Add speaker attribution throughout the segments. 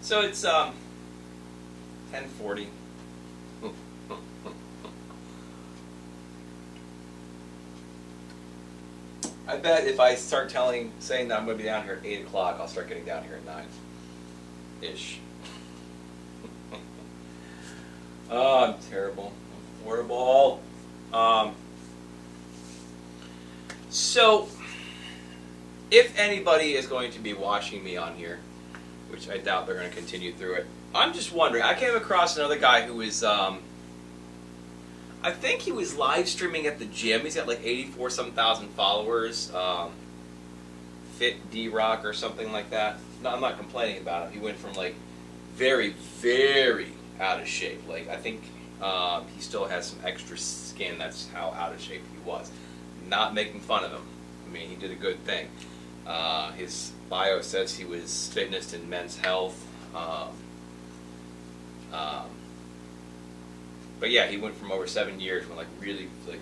Speaker 1: So it's 10:40. I bet if I start saying that I'm going to be down here at 8 o'clock, I'll start getting down here at 9-ish. Oh, I'm terrible. I'm horrible. So, if anybody is going to be watching me on here, which I doubt they're going to continue through it, I'm just wondering. I came across another guy who was, I think he was live streaming at the gym. He's got like 84-some thousand followers. Fit D-Rock or something like that. No, I'm not complaining about him. He went from like very, very out of shape. Like I think he still has some extra skin. That's how out of shape he was. Not making fun of him. I mean, he did a good thing. His bio says he was fitness in Men's Health. But yeah, he went from over 7 years from like really like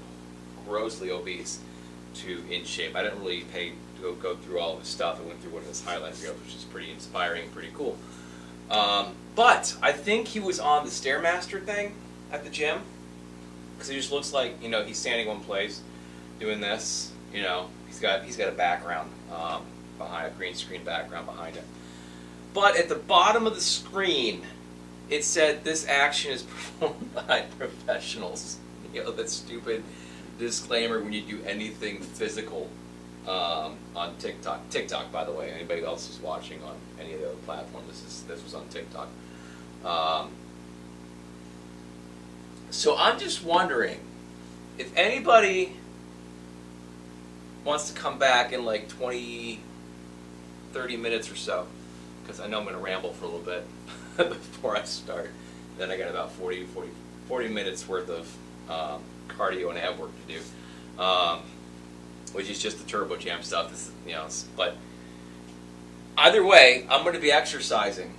Speaker 1: grossly obese to in shape. I didn't really go through all of his stuff. I went through one of his highlight videos, which is pretty inspiring, pretty cool. But I think he was on the Stairmaster thing at the gym because he just looks like, you know, he's standing one place doing this. You know, he's got a background behind a green screen background behind him. But at the bottom of the screen, it said this action is performed by professionals. You know, that stupid disclaimer when you do anything physical on TikTok. TikTok, by the way, anybody else who's watching on any of the other platforms, this was on TikTok. So I'm just wondering if anybody wants to come back in like 20, 30 minutes or so, because I know I'm going to ramble for a little bit before I start. Then I got about 40 minutes worth of cardio and ab work to do, which is just the Turbo Jam stuff. This is, you know, but either way, I'm going to be exercising.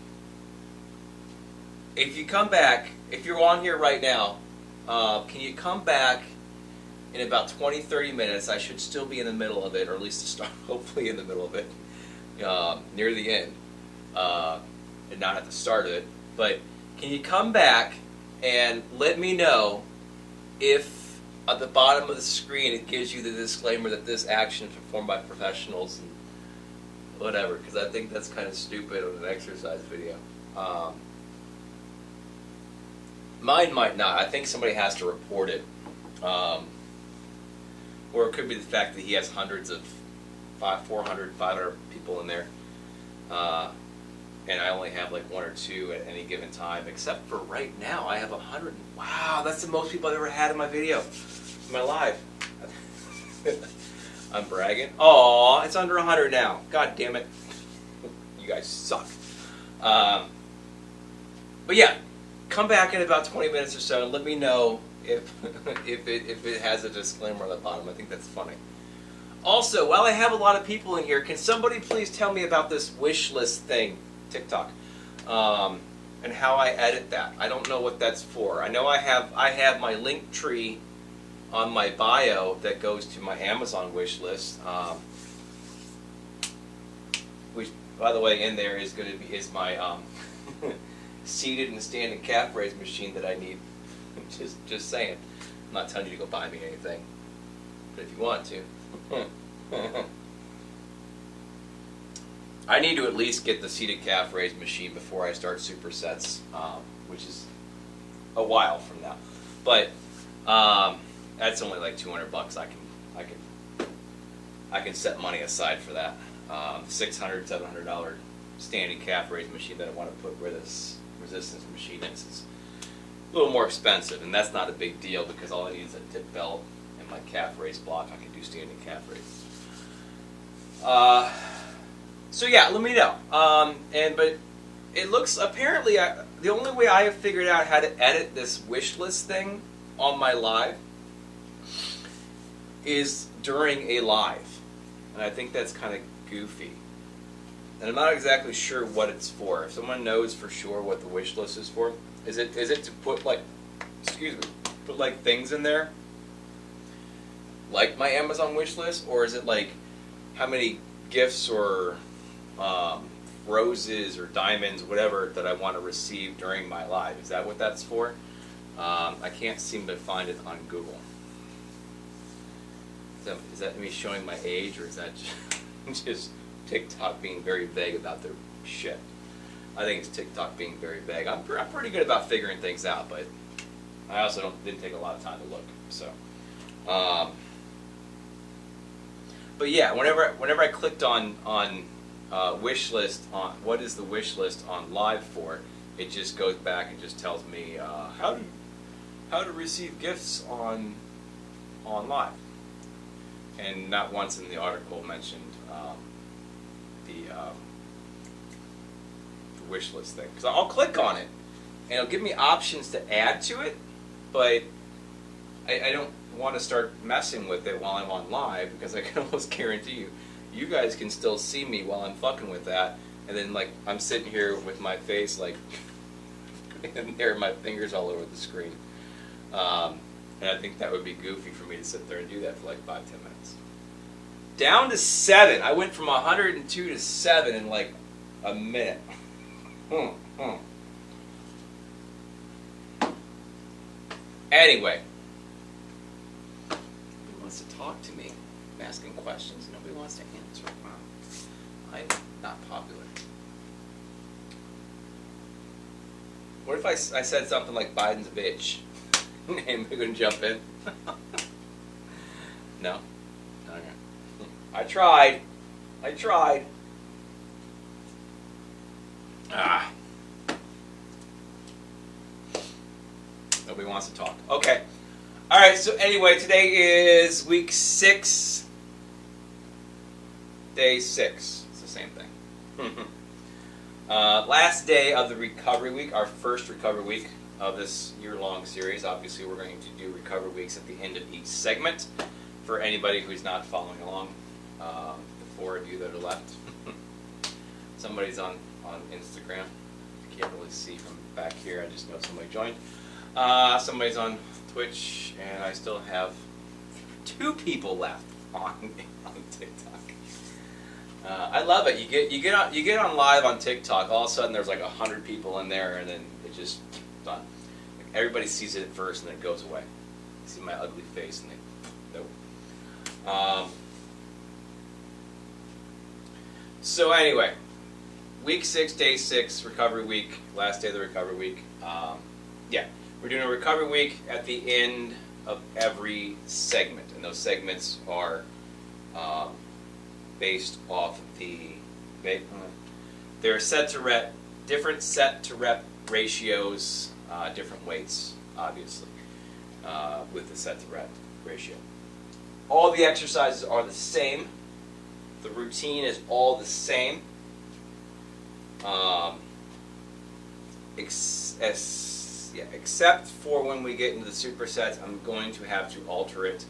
Speaker 1: If you come back, if you're on here right now, can you come back in about 20, 30 minutes? I should still be in the middle of it, or at least to start, hopefully in the middle of it, near the end, and not at the start of it. But can you come back and let me know if at the bottom of the screen it gives you the disclaimer that this action is performed by professionals and whatever, because I think that's kind of stupid on an exercise video. Mine might not. I think somebody has to report it. Or it could be the fact that he has hundreds of 400, 500 people in there. And I only have like one or two at any given time, except for right now I have 100. Wow, that's the most people I've ever had in my video, in my live. I'm bragging. Aw, it's under 100 now. God damn it. You guys suck. But yeah, come back in about 20 minutes or so and let me know if it has a disclaimer on the bottom. I think that's funny. Also, while I have a lot of people in here, can somebody please tell me about this wish list thing, TikTok, and how I edit that? I don't know what that's for. I know I have my link tree on my bio that goes to my Amazon wish list, which, by the way, in there is my seated and standing calf raise machine that I need. Just saying. I'm not telling you to go buy me anything, but if you want to. I need to at least get the seated calf raise machine before I start supersets, which is a while from now. But that's only like $200. I can set money aside for that. $600, $700 standing calf raise machine that I want to put where this resistance machine is a little more expensive, and that's not a big deal because all I need is a tip belt and my calf raise block. I can do standing calf raise. So yeah, let me know. But it looks, apparently, the only way I have figured out how to edit this wish list thing on my live is during a live, and I think that's kind of goofy. And I'm not exactly sure what it's for. If someone knows for sure what the wish list is for, is it to put like, put like things in there, like my Amazon wish list, or is it like how many gifts or roses or diamonds, whatever, that I want to receive during my live. Is that what that's for? I can't seem to find it on Google. So is that me showing my age, or is that just TikTok being very vague about their shit? I think it's TikTok being very vague. I'm pretty good about figuring things out, but I also didn't take a lot of time to look. So, but yeah, whenever I clicked on wish list, on what is the wish list on live for, it just goes back and just tells me how to receive gifts on live, and not once in the article mentioned the wish list thing. Because I'll click on it and it'll give me options to add to it, but I don't want to start messing with it while I'm on live, because I can almost guarantee you guys can still see me while I'm fucking with that, and then like I'm sitting here with my face like in there, my fingers all over the screen, and I think that would be goofy for me to sit there and do that for like 5-10 minutes. Down to 7. I went from 102 to 7 in like a minute. Anyway, nobody wants to talk to me. I'm asking questions. Nobody wants to answer. Wow. I'm not popular. What if I said something like Biden's a bitch? Anybody gonna jump in? No? Okay. I tried. Nobody wants to talk. Okay. Alright, so anyway, today is week 6, day 6. It's the same thing. Last day of the recovery week, our first recovery week of this year-long series. Obviously, we're going to do recovery weeks at the end of each segment. For anybody who's not following along, the 4 of you that are left. Somebody's on Instagram. I can't really see from back here. I just know somebody joined. Somebody's on Twitch, and I still have 2 people left on TikTok. I love it. You get on live on TikTok. All of a sudden, there's like 100 people in there, and then it just done. Like, everybody sees it at first, and then it goes away. You see my ugly face, and they nope. So anyway, week 6, day 6, recovery week, last day of the recovery week. Yeah, we're doing a recovery week at the end of every segment, and those segments are based off of they're set to rep, different set to rep ratios, different weights, obviously, with the set to rep ratio. All the exercises are the same. The routine is all the same. Except for when we get into the supersets, I'm going to have to alter it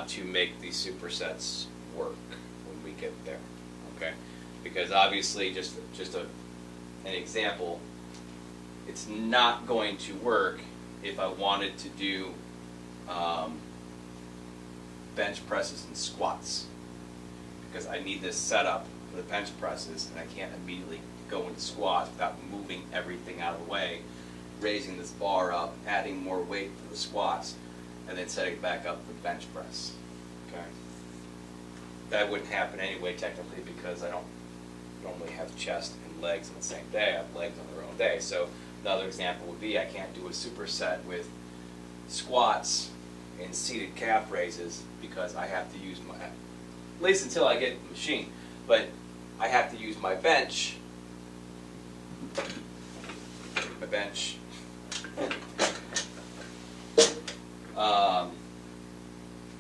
Speaker 1: to make the supersets work when we get there. Okay? Because obviously, just an example, it's not going to work if I wanted to do bench presses and squats, because I need this setup for the bench presses, and I can't immediately go into squats without moving everything out of the way, raising this bar up, adding more weight for the squats, and then setting it back up for the bench press. Okay? That wouldn't happen anyway, technically, because I don't normally have chest and legs on the same day. I have legs on their own day. So another example would be I can't do a superset with squats and seated calf raises, because I have to use my, at least until I get the machine, but I have to use my bench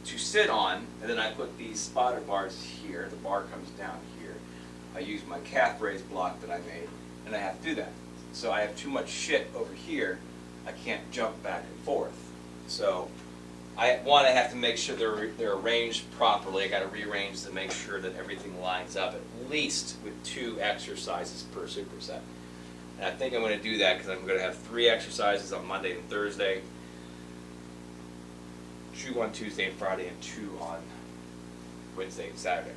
Speaker 1: to sit on, and then I put these spotter bars here. The bar comes down here. I use my calf raise block that I made, and I have to do that. So I have too much shit over here. I can't jump back and forth. So I have to make sure they're arranged properly. I got to rearrange to make sure that everything lines up at least with 2 exercises per superset. And I think I'm going to do that because I'm going to have 3 exercises on Monday and Thursday, 2 on Tuesday and Friday, and 2 on Wednesday and Saturday.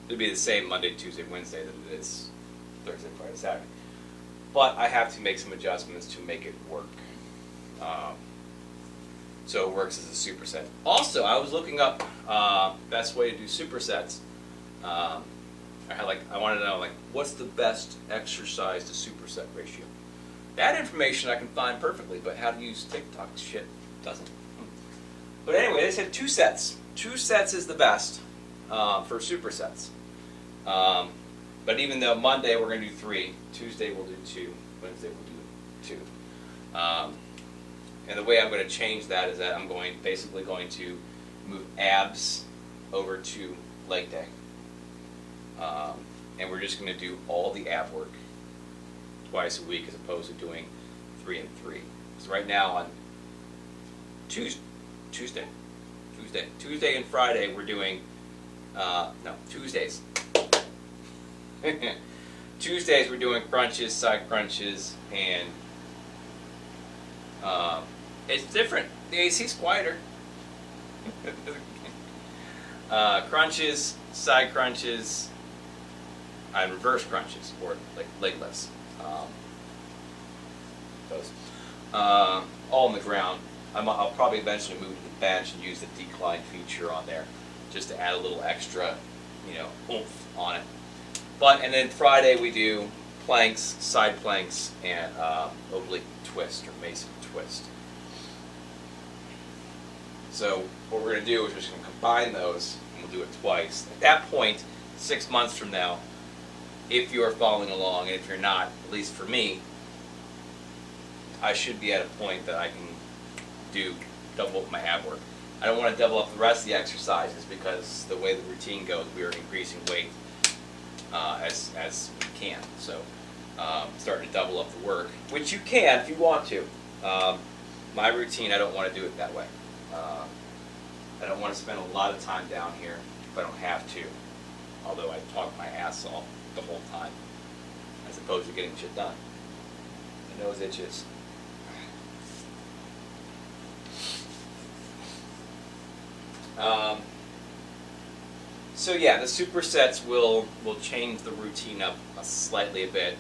Speaker 1: It'll be the same Monday, Tuesday, Wednesday that it is Thursday, Friday, Saturday. But I have to make some adjustments to make it work. So it works as a superset. Also, I was looking up best way to do supersets. I wanted to know what's the best exercise to superset ratio. That information I can find perfectly, but how to use TikTok shit doesn't. But anyway, they said 2 sets. 2 sets is the best for supersets. But even though Monday we're going to do 3, Tuesday we'll do 2, Wednesday we'll do 2. And the way I'm going to change that is that I'm basically going to move abs over to leg day. And we're just going to do all the ab work twice a week as opposed to doing 3 and 3. So right now on Tuesday and Friday we're doing, Tuesdays. Tuesdays we're doing crunches, side crunches, and it's different. The AC's quieter. Crunches, side crunches, and reverse crunches, or like leg lifts. Those. All on the ground. I'll probably eventually move to the bench and use the decline feature on there, just to add a little extra, oomph on it. And then Friday we do planks, side planks, and oblique twist or Mason twist. So what we're going to do is we're just going to combine those, and we'll do it twice. At that point, 6 months from now, if you're following along, and if you're not, at least for me, I should be at a point that I can do double up my ab work. I don't want to double up the rest of the exercises because the way the routine goes, we are increasing weight as we can. So starting to double up the work, which you can if you want to. My routine, I don't want to do it that way. I don't want to spend a lot of time down here if I don't have to, although I talk my ass off the whole time as opposed to getting shit done. My nose itches. So yeah, the supersets will change the routine up slightly a bit,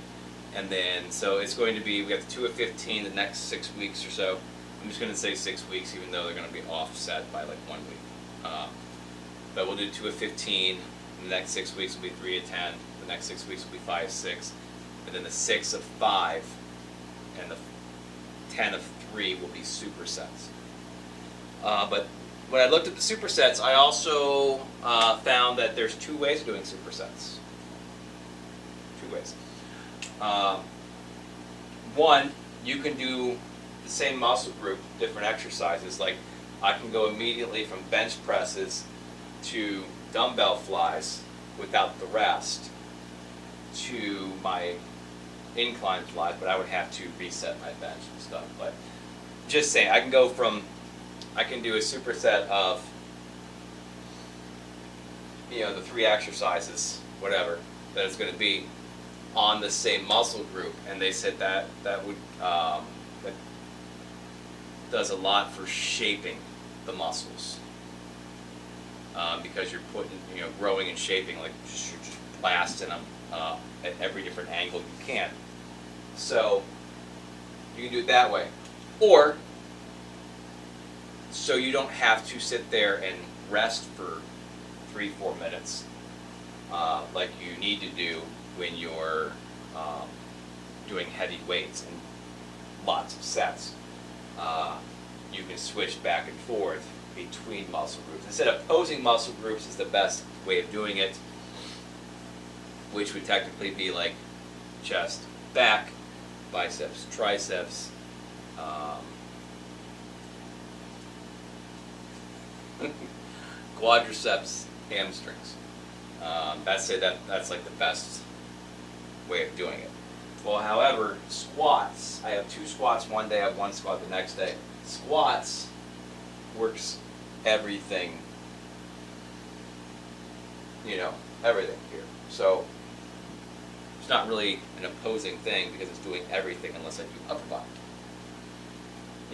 Speaker 1: and then so it's going to be, we have 2 of 15 the next 6 weeks or so. I'm just going to say 6 weeks, even though they're going to be offset by like 1 week. But we'll do 2 of 15. The next 6 weeks will be 3 of 10. The next 6 weeks will be 5 of 6, and then the 6 of 5 and the 10 of 3 will be supersets. But when I looked at the supersets, I also found that there's 2 ways of doing supersets. 2 ways. One, you can do the same muscle group, different exercises. Like I can go immediately from bench presses to dumbbell flies without the rest to my incline flies, but I would have to reset my bench and stuff. But just saying, I can do a superset of, the 3 exercises, whatever, that it's going to be on the same muscle group. And they said that would, that does a lot for shaping the muscles. Because you're putting, growing and shaping, like you're just blasting them at every different angle you can. So you can do it that way. Or, so you don't have to sit there and rest for 3-4 minutes like you need to do when you're doing heavy weights and lots of sets. You can switch back and forth between muscle groups. Instead of opposing muscle groups is the best way of doing it, which would technically be like chest, back, biceps, triceps, quadriceps, hamstrings. That's like the best way of doing it. Well, however, squats, I have 2 squats one day, I have 1 squat the next day. Squats works everything, everything here. So it's not really an opposing thing because it's doing everything unless I do upper body.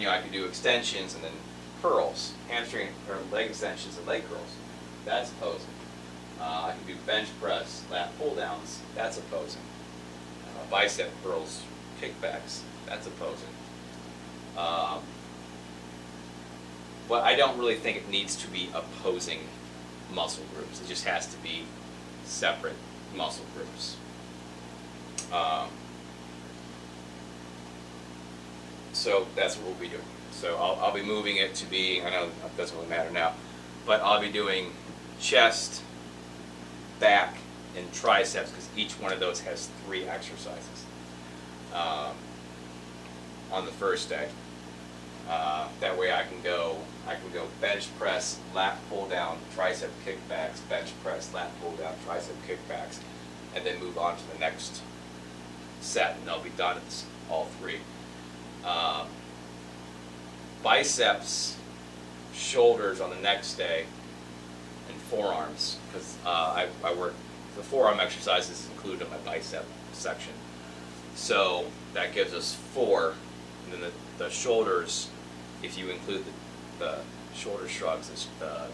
Speaker 1: I could do extensions and then curls, hamstring or leg extensions and leg curls. That's opposing. I can do bench press, lat pull downs, that's opposing. Bicep curls, kickbacks, that's opposing. But I don't really think it needs to be opposing muscle groups. It just has to be separate muscle groups. So that's what we'll be doing. So I'll be moving it to be, I know it doesn't really matter now, but I'll be doing chest, back, and triceps, because each one of those has 3 exercises on the first day. That way I can go bench press, lat pull down, tricep kickbacks, bench press, lat pull down, tricep kickbacks, and then move on to the next set, and I'll be done at all 3. Biceps, shoulders on the next day, and forearms, because I work the forearm exercises included in my bicep section. So that gives us 4, and then the shoulders, if you include the shoulder shrugs, the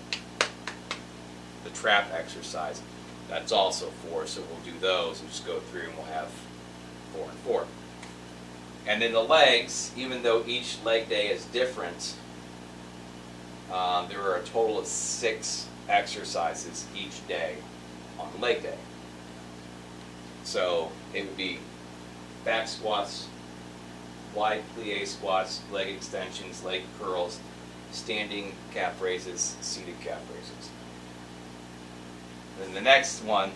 Speaker 1: trap exercise, that's also 4. So we'll do those and just go through, and we'll have 4 and 4. And then the legs, even though each leg day is different, there are a total of 6 exercises each day on the leg day. So it would be back squats, wide plie squats, leg extensions, leg curls, standing calf raises, seated calf raises. Then the next one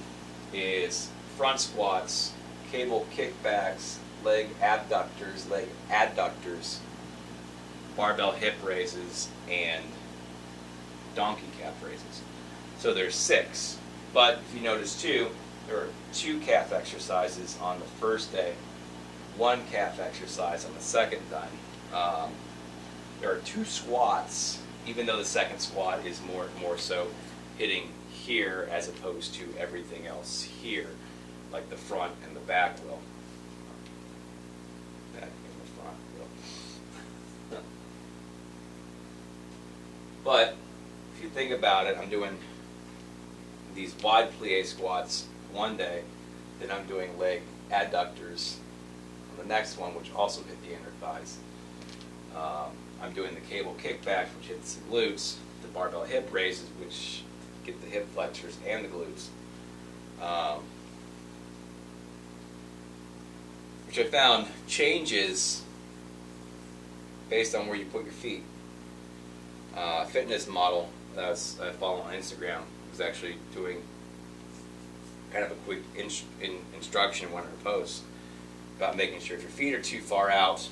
Speaker 1: is front squats, cable kickbacks, leg abductors, leg adductors, barbell hip raises, and donkey calf raises. So there's 6. But if you notice too, there are 2 calf exercises on the first day, 1 calf exercise on the second day. There are 2 squats, even though the second squat is more so hitting here as opposed to everything else here, like the front and the back will. Back and the front will. But if you think about it, I'm doing these wide plie squats one day, then I'm doing leg adductors on the next one, which also hit the inner thighs. I'm doing the cable kickback, which hits the glutes, the barbell hip raises, which get the hip flexors and the glutes, which I found changes based on where you put your feet. Fitness model that I follow on Instagram was actually doing kind of a quick instruction in one of her posts about making sure if your feet are too far out,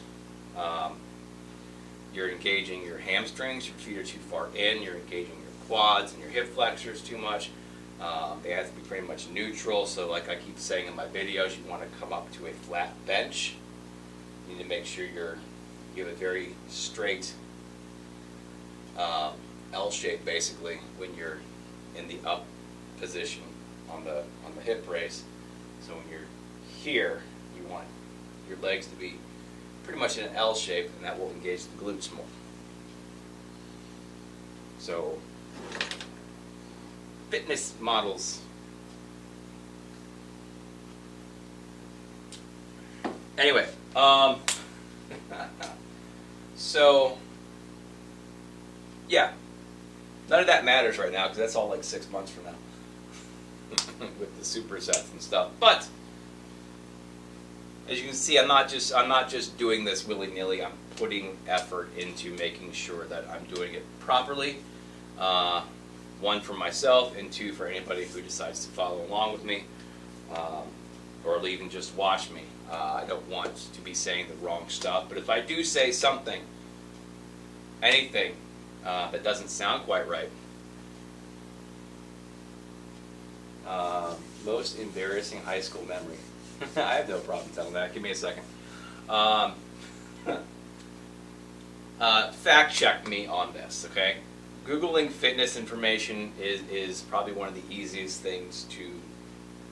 Speaker 1: you're engaging your hamstrings. Your feet are too far in, you're engaging your quads and your hip flexors too much. They have to be pretty much neutral. So like I keep saying in my videos, you want to come up to a flat bench. You need to make sure you have a very straight L shape basically when you're in the up position on the hip raise. So when you're here, you want your legs to be pretty much in an L shape, and that will engage the glutes more. So fitness models. Anyway, so yeah, none of that matters right now because that's all like 6 months from now with the supersets and stuff. But as you can see, I'm not just doing this willy-nilly. I'm putting effort into making sure that I'm doing it properly. 1 for myself, and 2 for anybody who decides to follow along with me, or even just watch me. I don't want to be saying the wrong stuff, but if I do say something, anything that doesn't sound quite right, most embarrassing high school memory. I have no problem telling that. Give me a second. Fact check me on this, okay? Googling fitness information is probably one of the easiest things to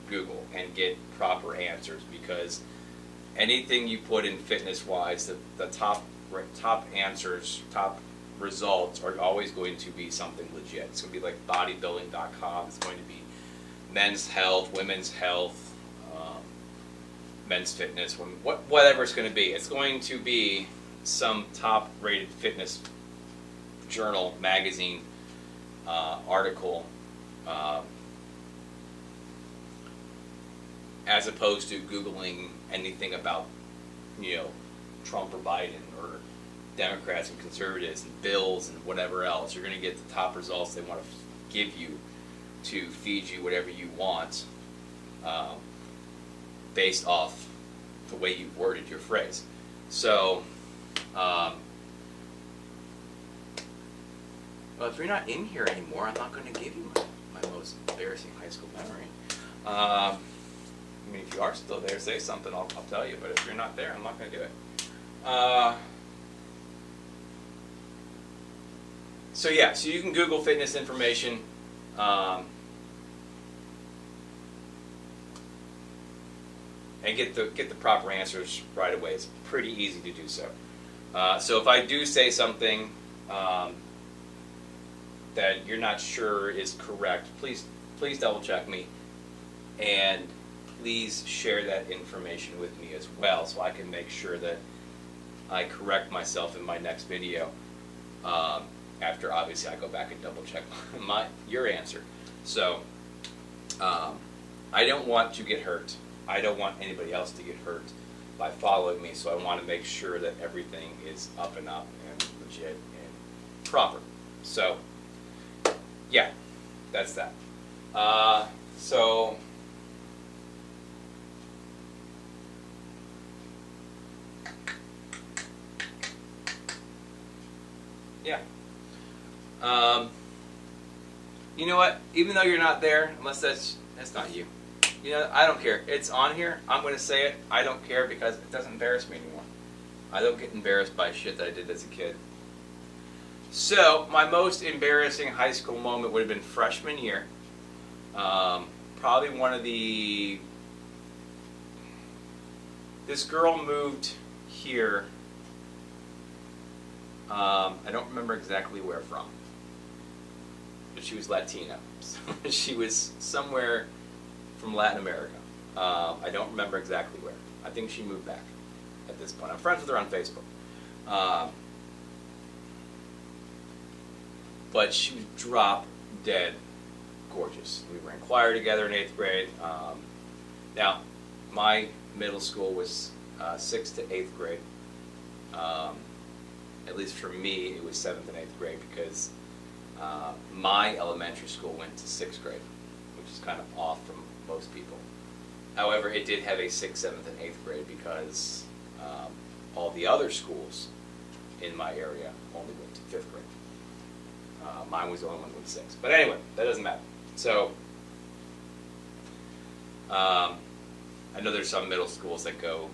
Speaker 1: Google and get proper answers, because anything you put in fitness-wise, the top answers, top results are always going to be something legit. It's going to be like bodybuilding.com. It's going to be men's health, women's health, men's fitness, whatever it's going to be. It's going to be some top-rated fitness journal, magazine, article, as opposed to Googling anything about, Trump or Biden or Democrats and conservatives and bills and whatever else. You're going to get the top results they want to give you to feed you whatever you want, based off the way you've worded your phrase. So, well, if you're not in here anymore, I'm not going to give you my most embarrassing high school memory. I mean, if you are still there, say something, I'll tell you. But if you're not there, I'm not going to do it. So yeah, so you can Google fitness information. And get the proper answers right away. It's pretty easy to do so. So if I do say something that you're not sure is correct, please double check me, and please share that information with me as well, so I can make sure that I correct myself in my next video. After obviously I go back and double check your answer. So I don't want to get hurt. I don't want anybody else to get hurt by following me, so I want to make sure that everything is up and legit and proper. So yeah, that's that. So yeah. You know what? Even though you're not there, unless that's not you. I don't care. It's on here. I'm going to say it. I don't care because it doesn't embarrass me anymore. I don't get embarrassed by shit that I did as a kid. So, my most embarrassing high school moment would have been freshman year. Probably one of the... This girl moved here. I don't remember exactly where from. But she was Latina. So she was somewhere from Latin America. I don't remember exactly where. I think she moved back at this point. I'm friends with her on Facebook. But she was drop dead gorgeous. We were in choir together in 8th grade. Now, my middle school was 6th to 8th grade. At least for me, it was 7th and 8th grade because my elementary school went to 6th grade, which is kind of off from most people. However, it did have a 6th, 7th, and 8th grade because all the other schools in my area only went to 5th grade. Mine was the only one that went to 6th. But anyway, that doesn't matter. So, I know there's some middle schools that go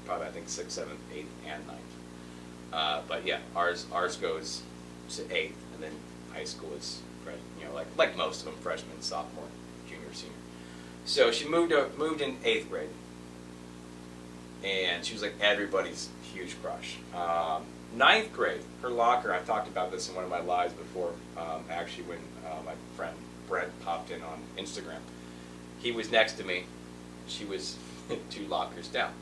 Speaker 1: probably, I think, 6th, 7th, 8th, and 9th. But yeah, ours goes to 8th, and then high school is, like most of them, freshman, sophomore, junior, senior. So she moved in 8th grade, and she was like everybody's huge crush. 9th grade, her locker, I've talked about this in one of my lives before, actually when my friend Brett popped in on Instagram. He was next to me. She was 2 lockers down.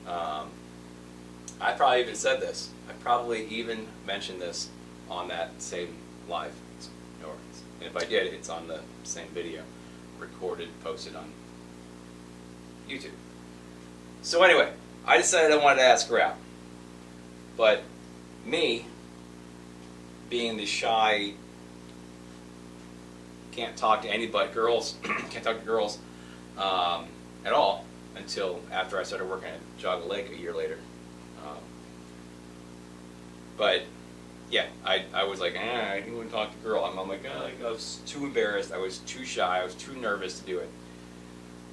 Speaker 1: I probably even said this. I probably even mentioned this on that same live. And if I did, it's on the same video, recorded, posted on YouTube. So anyway, I decided I wanted to ask her out. But me, being the shy, can't talk to anybody, can't talk to girls at all until after I started working at Jogga Lake a year later. But yeah, I was like, I didn't want to talk to girl. I'm like, I was too embarrassed. I was too shy. I was too nervous to do it.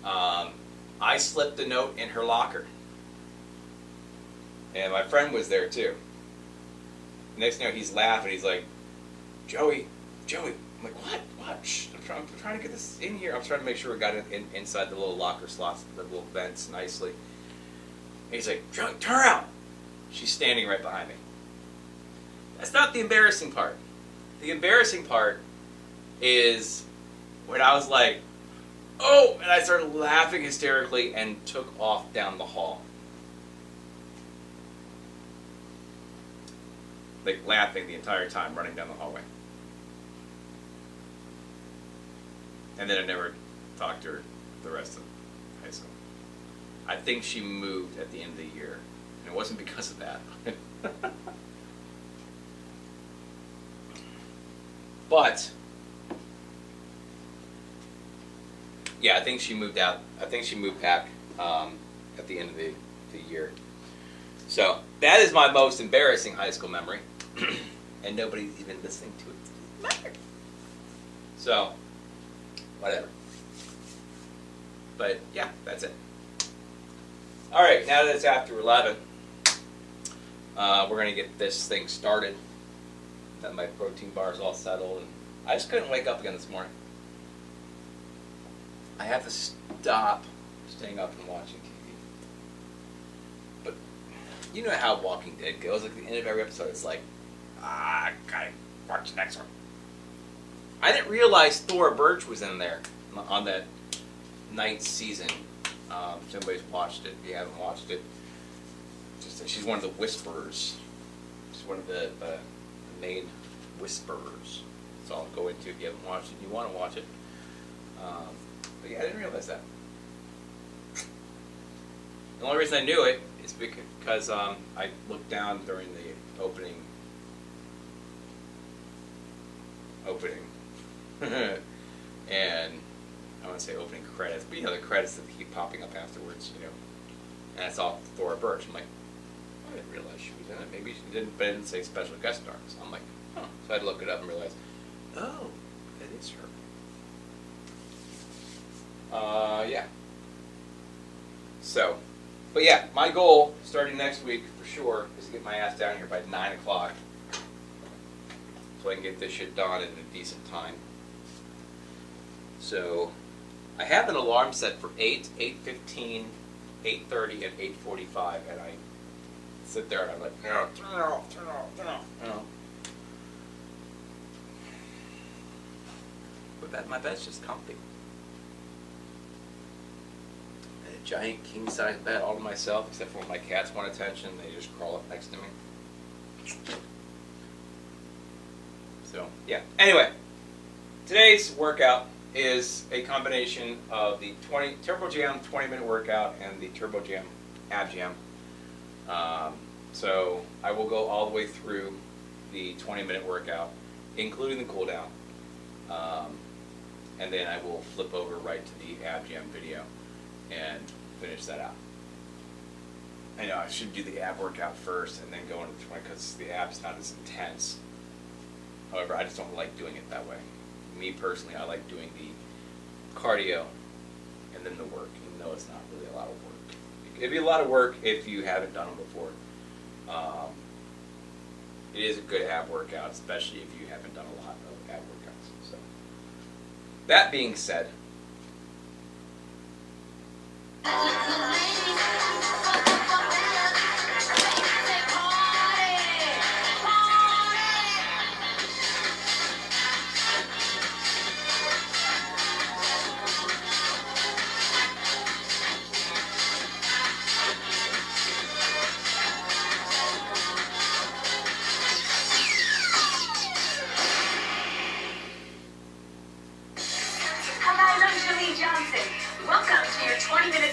Speaker 1: I slipped the note in her locker. And my friend was there too. Next thing you know, he's laughing. He's like, Joey. I'm like, what? Shh, I'm trying to get this in here. I was trying to make sure we got it inside the little locker slots, the little vents nicely. And he's like, Joey, turn around. She's standing right behind me. That's not the embarrassing part. The embarrassing part is when I was like, oh, and I started laughing hysterically and took off down the hall. Like laughing the entire time, running down the hallway. And then I never talked to her the rest of high school. I think she moved at the end of the year. And it wasn't because of that. But yeah, I think she moved out. I think she moved back at the end of the year. So that is my most embarrassing high school memory, and nobody's even listening to it. So whatever. But yeah, that's it. All right, now that it's after 11, we're gonna get this thing started. That my protein bar is all settled, and I just couldn't wake up again this morning. I have to stop staying up and watching TV. But you know how Walking Dead goes. Like at the end of every episode, it's like, I gotta watch the next one. I didn't realize Thora Birch was in there on that ninth season. If anybody's watched it, if you haven't watched it, just she's one of the Whisperers. She's one of the main Whisperers. So I'll go into if you haven't watched it and you want to watch it. But yeah, I didn't realize that. The only reason I knew it is because I looked down during the opening, and I want to say opening credits, but you know the credits that keep popping up afterwards, you know, and I saw Thora Birch. I'm like, I didn't realize she was in it. Maybe she didn't, but it didn't say special guest star. So I'm like, huh. So I had to look it up and realize, oh, that is her. Yeah. So, but yeah, my goal starting next week for sure is to get my ass down here by 9 o'clock, so I can get this shit done in a decent time. So, I have an alarm set for 8, 8:15, 8:30, and 8:45, and I sit there and I'm like, no, turn it off, turn it off, turn it off, you know. But my bed's just comfy. And a giant king-size bed all to myself, except for when my cats want attention, they just crawl up next to me. So, yeah. Anyway, today's workout is a combination of the Turbo Jam 20-minute workout and the Turbo Jam Ab Jam. So I will go all the way through the 20-minute workout, including the cool down, and then I will flip over right to the Ab Jam video and finish that out. I know I should do the ab workout first and then go into the 20 because the ab's not as intense. However, I just don't like doing it that way. Me personally, I like doing the cardio and then the work, even though it's not really a lot of work. It'd be a lot of work if you haven't done them before. It is a good ab workout, especially if you haven't done a lot of ab workouts. So, that being said,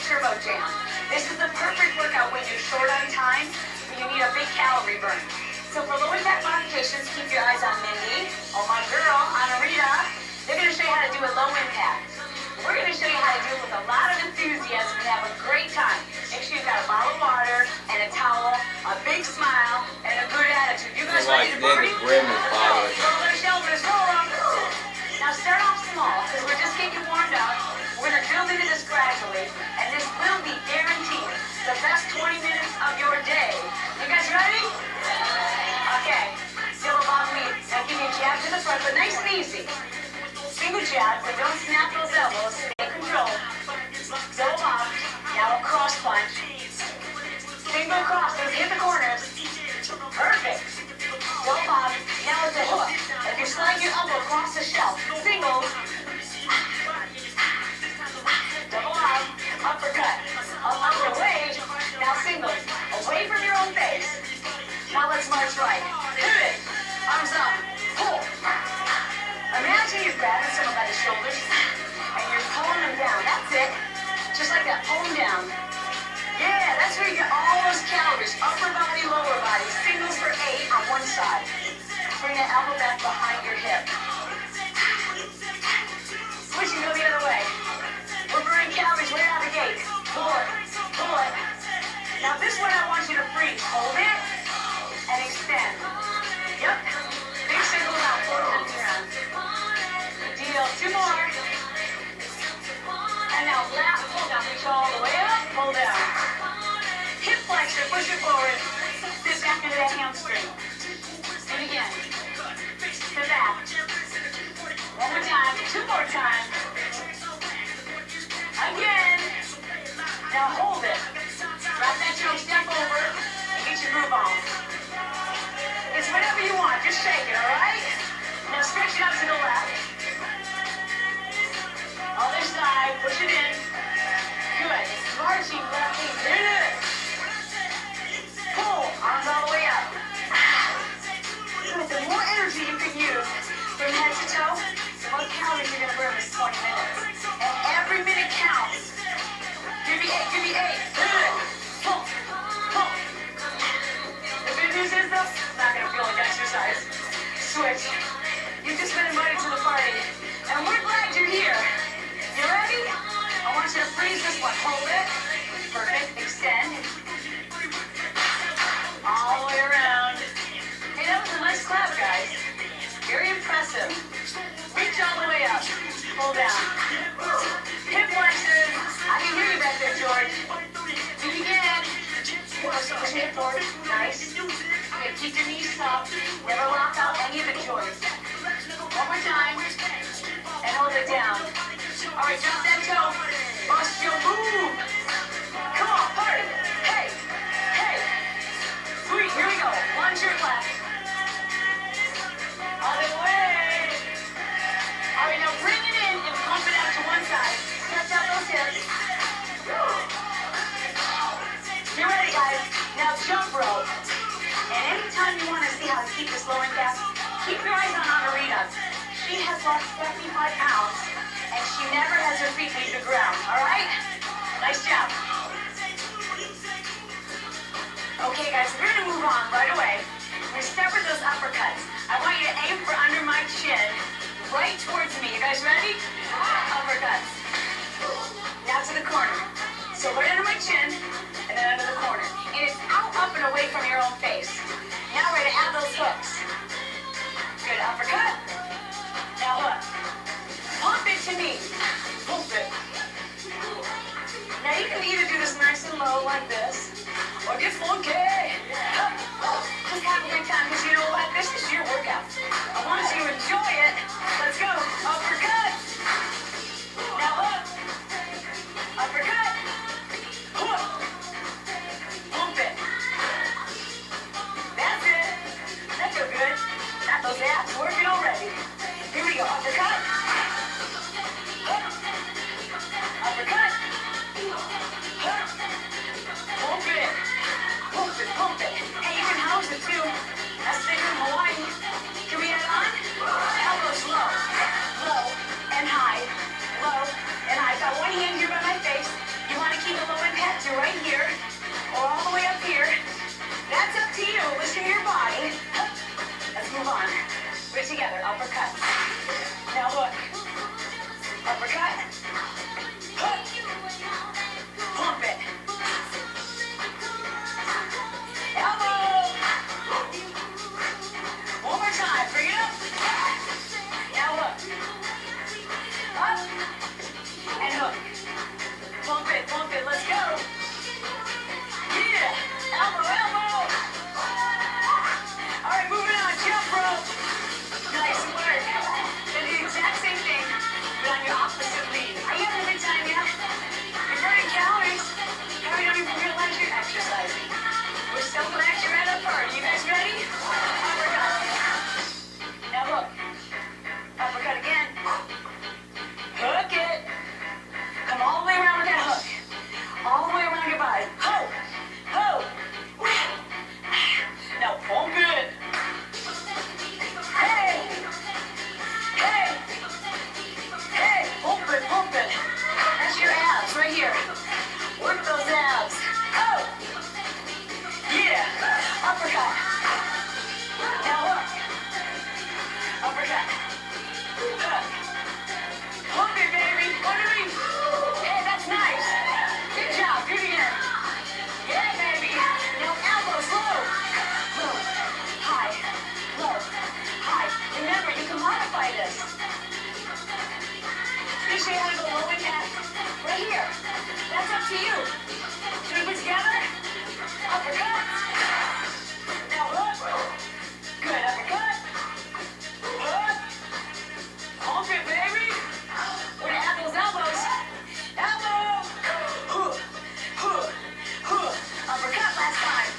Speaker 2: Turbo Jam. This is the perfect workout when you're short on time and you need a big calorie burn. So for lower fat modifications, keep your eyes on Mindy or my girl, Anarita. They're going to show you how to do it low impact. We're going to show you how to do it with a lot of enthusiasm and have a great time. Make sure you've got a bottle of water and a towel, a big smile, and a good attitude. You guys ready to party? Roll those shoulders, roll them. Now start off small because we're just getting warmed up. We're going to build into this gradually, and this will be guaranteed the best 20 minutes of your day. You guys ready? Okay. Still above me. Now give me a jab to the front, but nice and easy. Single jab, but don't snap those elbows. Stay controlled. Go up. Now a cross punch. Single crosses. Hit the corners. Perfect. Go up. Now it's a hook. If you slide your elbow across the shelf, single. just like that. Pull them down. Yeah, that's where you get all those calories. Upper body, lower body. Singles for 8 on one side. Bring that elbow back behind your hip. Switch and go the other way. We're burning calories right out of the gate. Pull it. Pull it. Now this one I want you to freeze. Hold it and extend. Yep. Big circle out. 4 times around. Good deal. 2 more. And now lap. Pull down. Reach all the way up. Pull down. Hip flexor. Push it forward. Sit back into that hamstring. And again. To that. One more time. 2 more times. Again. Now hold it. Drop that choke, step over, and get your groove on. It's whatever you want. Just shake it, all right? Now stretch it out to the left. Other side. Push it in. Good. Marching left knee. Good. Pull. Arms all the way up. Good. The more energy you can use from head to toe, the more calories you're going to burn in 20 minutes. And every minute counts. Give me 8. Give me 8. Good. Pull. Pull. The good news is, though, it's not going to feel like exercise. Switch. You've just been invited to the party. And we're glad you're here. You ready? I want you to freeze this one. Hold it. Perfect. Extend. All the way around. Hey, that was a nice clap, guys. Very impressive. Reach all the way up. Pull down. Hip flexors. I can hear you back there, George. Do it again. Push your hip forward. Nice. Okay, keep your knees soft. Never lock out any of the joints. One more time. And hold it down. All right, drop that toe. Bust your move. Come on, party. Hey. Hey. 3. Here we go. Lunge your clap. Other way. All right, now bring it in and pump it out to one side. Stretch out those hips. You ready, guys? Now jump rope. And anytime you want to see how to keep this low and fast, keep your eyes on Anarita. She has lost 75 pounds, and she never has her feet leave the ground. All right? Nice job. Okay, guys, we're going to move on right away. We're going to start with those uppercuts. I want you to aim for under my chin, right towards me. You guys ready? Uppercuts. Now to the corner. So right under my chin, and then under the corner. And it's out, up, and away from your own face. Now we're going to add those hooks. Good, uppercut. Now hook. Pump it to me. Pump it. Now you can either do this nice and low like this, or get funky. Just have a good time, because you know what? This is your workout. I want you to enjoy it. Let's go. Uppercut. Now hook. Uppercut. Hook. Pump it. That's it. That feels good. Got those abs working already. Here we go. Uppercut. Hook. Uppercut. Hook. Pump it. Pump it. Pump it. Hey, you can house it too. That's bigger in Hawaii. Can we add on? Elbows low. Low and high. Low and high. Got one hand here by my face. You want to keep the low impact to right here, or all the way up here. That's up to you. Listen to your body. Let's move on. Put it together. Uppercut. Now hook. Uppercut. Hook. Pump it. Elbow. One more time. Bring it up. Now hook. Up. And hook. Pump it. Pump it. Let's go. Yeah. Elbow. Elbow. All right, moving on. Jump rope. Nice work. to you. Should we put together? Uppercut. Now hook. Good, uppercut. Hook. Pump it, baby. We're gonna add those elbows. Elbow. Hook. Hook. Hook. Uppercut last time.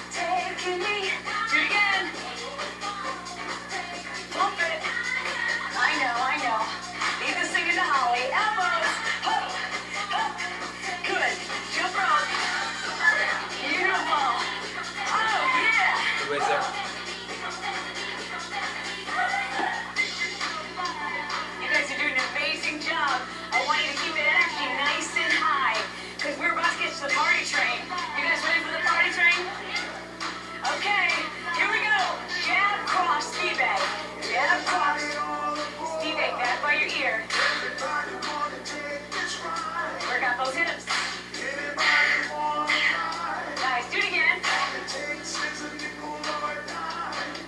Speaker 2: Taking me. Do it again. Pump it. I know. Leave this thing into Holly. Elbows. Hook. Hook. Good. Jump rope. Beautiful. Oh, yeah.
Speaker 1: Good ways there.
Speaker 2: You guys are doing an amazing job. I want you to keep that energy nice and high because we're about to get to the party train. You guys ready for the party train? Okay, here we go. Jab, cross, speed bag. Jab, cross, speed bag. Back by your ear. Work out those hips. Nice. Do it again.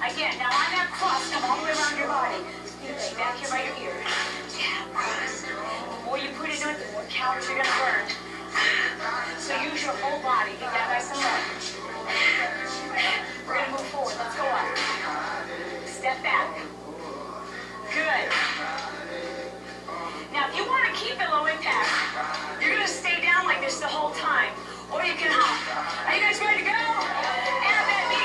Speaker 2: Again. Now on that cross, come all the way around your body. Speed bag. Back here by your ear. Jab, cross. The more you put into it, the more calories you're going to burn. So use your whole body. Get that nice and low. We're going to move forward. Let's go up. Step back. Good. Now, if you want to keep it low impact, you're going to stay down like this the whole time. Or you can hop. Are you guys ready to go? And that knee.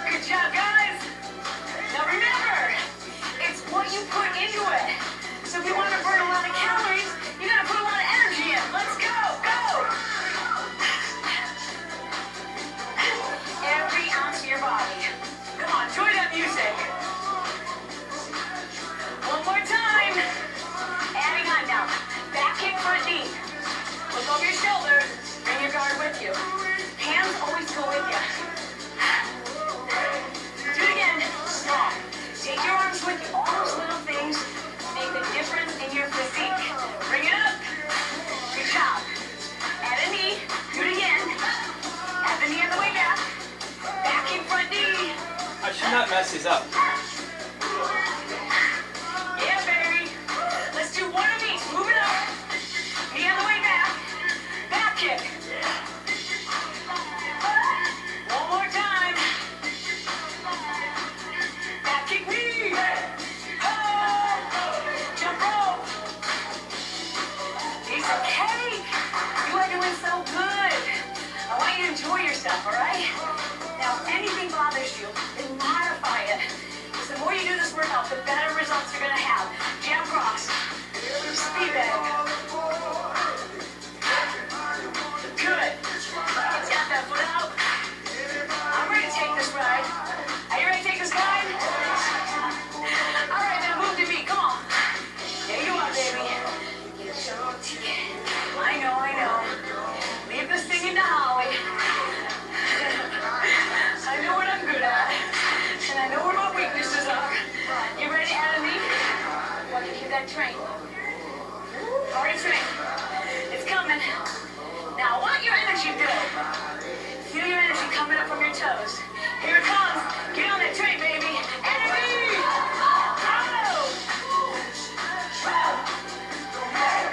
Speaker 2: Good job, guys. Now remember, it's what you put into it. So if you want to burn a lot of calories, you got to put a lot of energy in. Let's go. Go. Every ounce of your body. Come on, enjoy that music. One more time. Adding on now. Back kick, front knee. Look over your shoulder. Bring your guard with you. Hands always go with you. Do it again. Strong. Take your arms with you. All those little things make the difference in your physique. Bring it up. Good job. Add a knee. Do it again. Add the knee on the way back. Back kick, front knee.
Speaker 1: I should not mess these up.
Speaker 2: Yeah, baby. Let's do one of each. Move it up. Knee on the way back. Back kick. One more time. Back kick knee. Oh. Jump rope. Piece of cake. You are doing so good. I want you to enjoy yourself, all right? Now, if anything bothers you, then modify it. Because the more you do this workout, the better results you're going to have. Jab cross. Speed bag. Good. Let's get that foot out. I'm ready to take this ride. Are you ready to take this ride? All right, now move to me. Come on. There you are, baby. I know. Leave this thing into Holly. I know what I'm good at, and I know where my weaknesses are. You ready to add a knee? Want to keep that train? Party train. It's coming. Now, I want your energy build. Feel your energy coming up from your toes. Here it comes. Get on that train, baby. And a knee. Oh!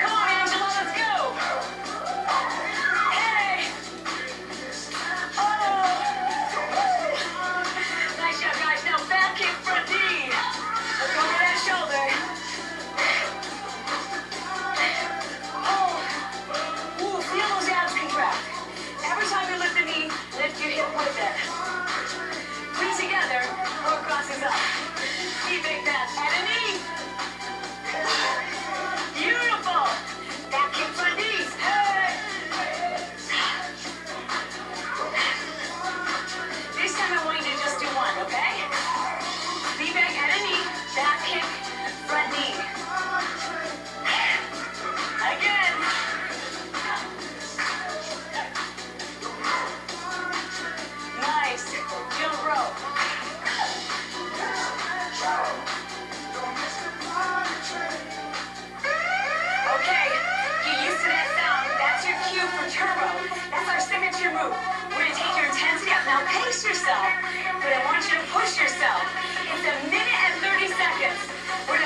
Speaker 2: Come on, Angela, let's go. Hey. Oh. Nice job, guys. Now back kick, front knee. Look over that shoulder. Oh. Ooh, feel those abs contract. Every time you lift the knee, lift your hip with it. Put it together, or crosses up. Knee big back, add a knee. Beautiful. Back kick, front knees. Hey. This time I want you to just do one, okay? Knee back, add a knee. Back kick, front knee. Again. Nice. Jump rope. Okay, get used to that sound. That's your cue for turbo. That's our signature move. We're going to take your intensity up. Now pace yourself, but I want you to push yourself. It's a minute and 30 seconds. We're going to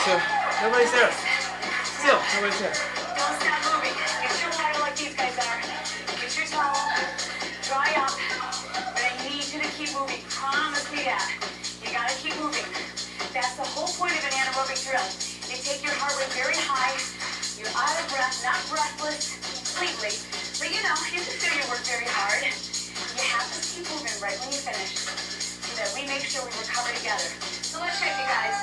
Speaker 1: so nobody's there. Still, nobody's there.
Speaker 2: Don't stop moving. Get your water like these guys are. Get your towel. Dry up. But I need you to keep moving. Promise me that. You gotta keep moving. That's the whole point of an anaerobic drill. You take your heart rate very high. You're out of breath, not breathless completely. But you know, you can feel your work very hard. You have to keep moving right when you finish so that we make sure we recover together. So let's check you guys.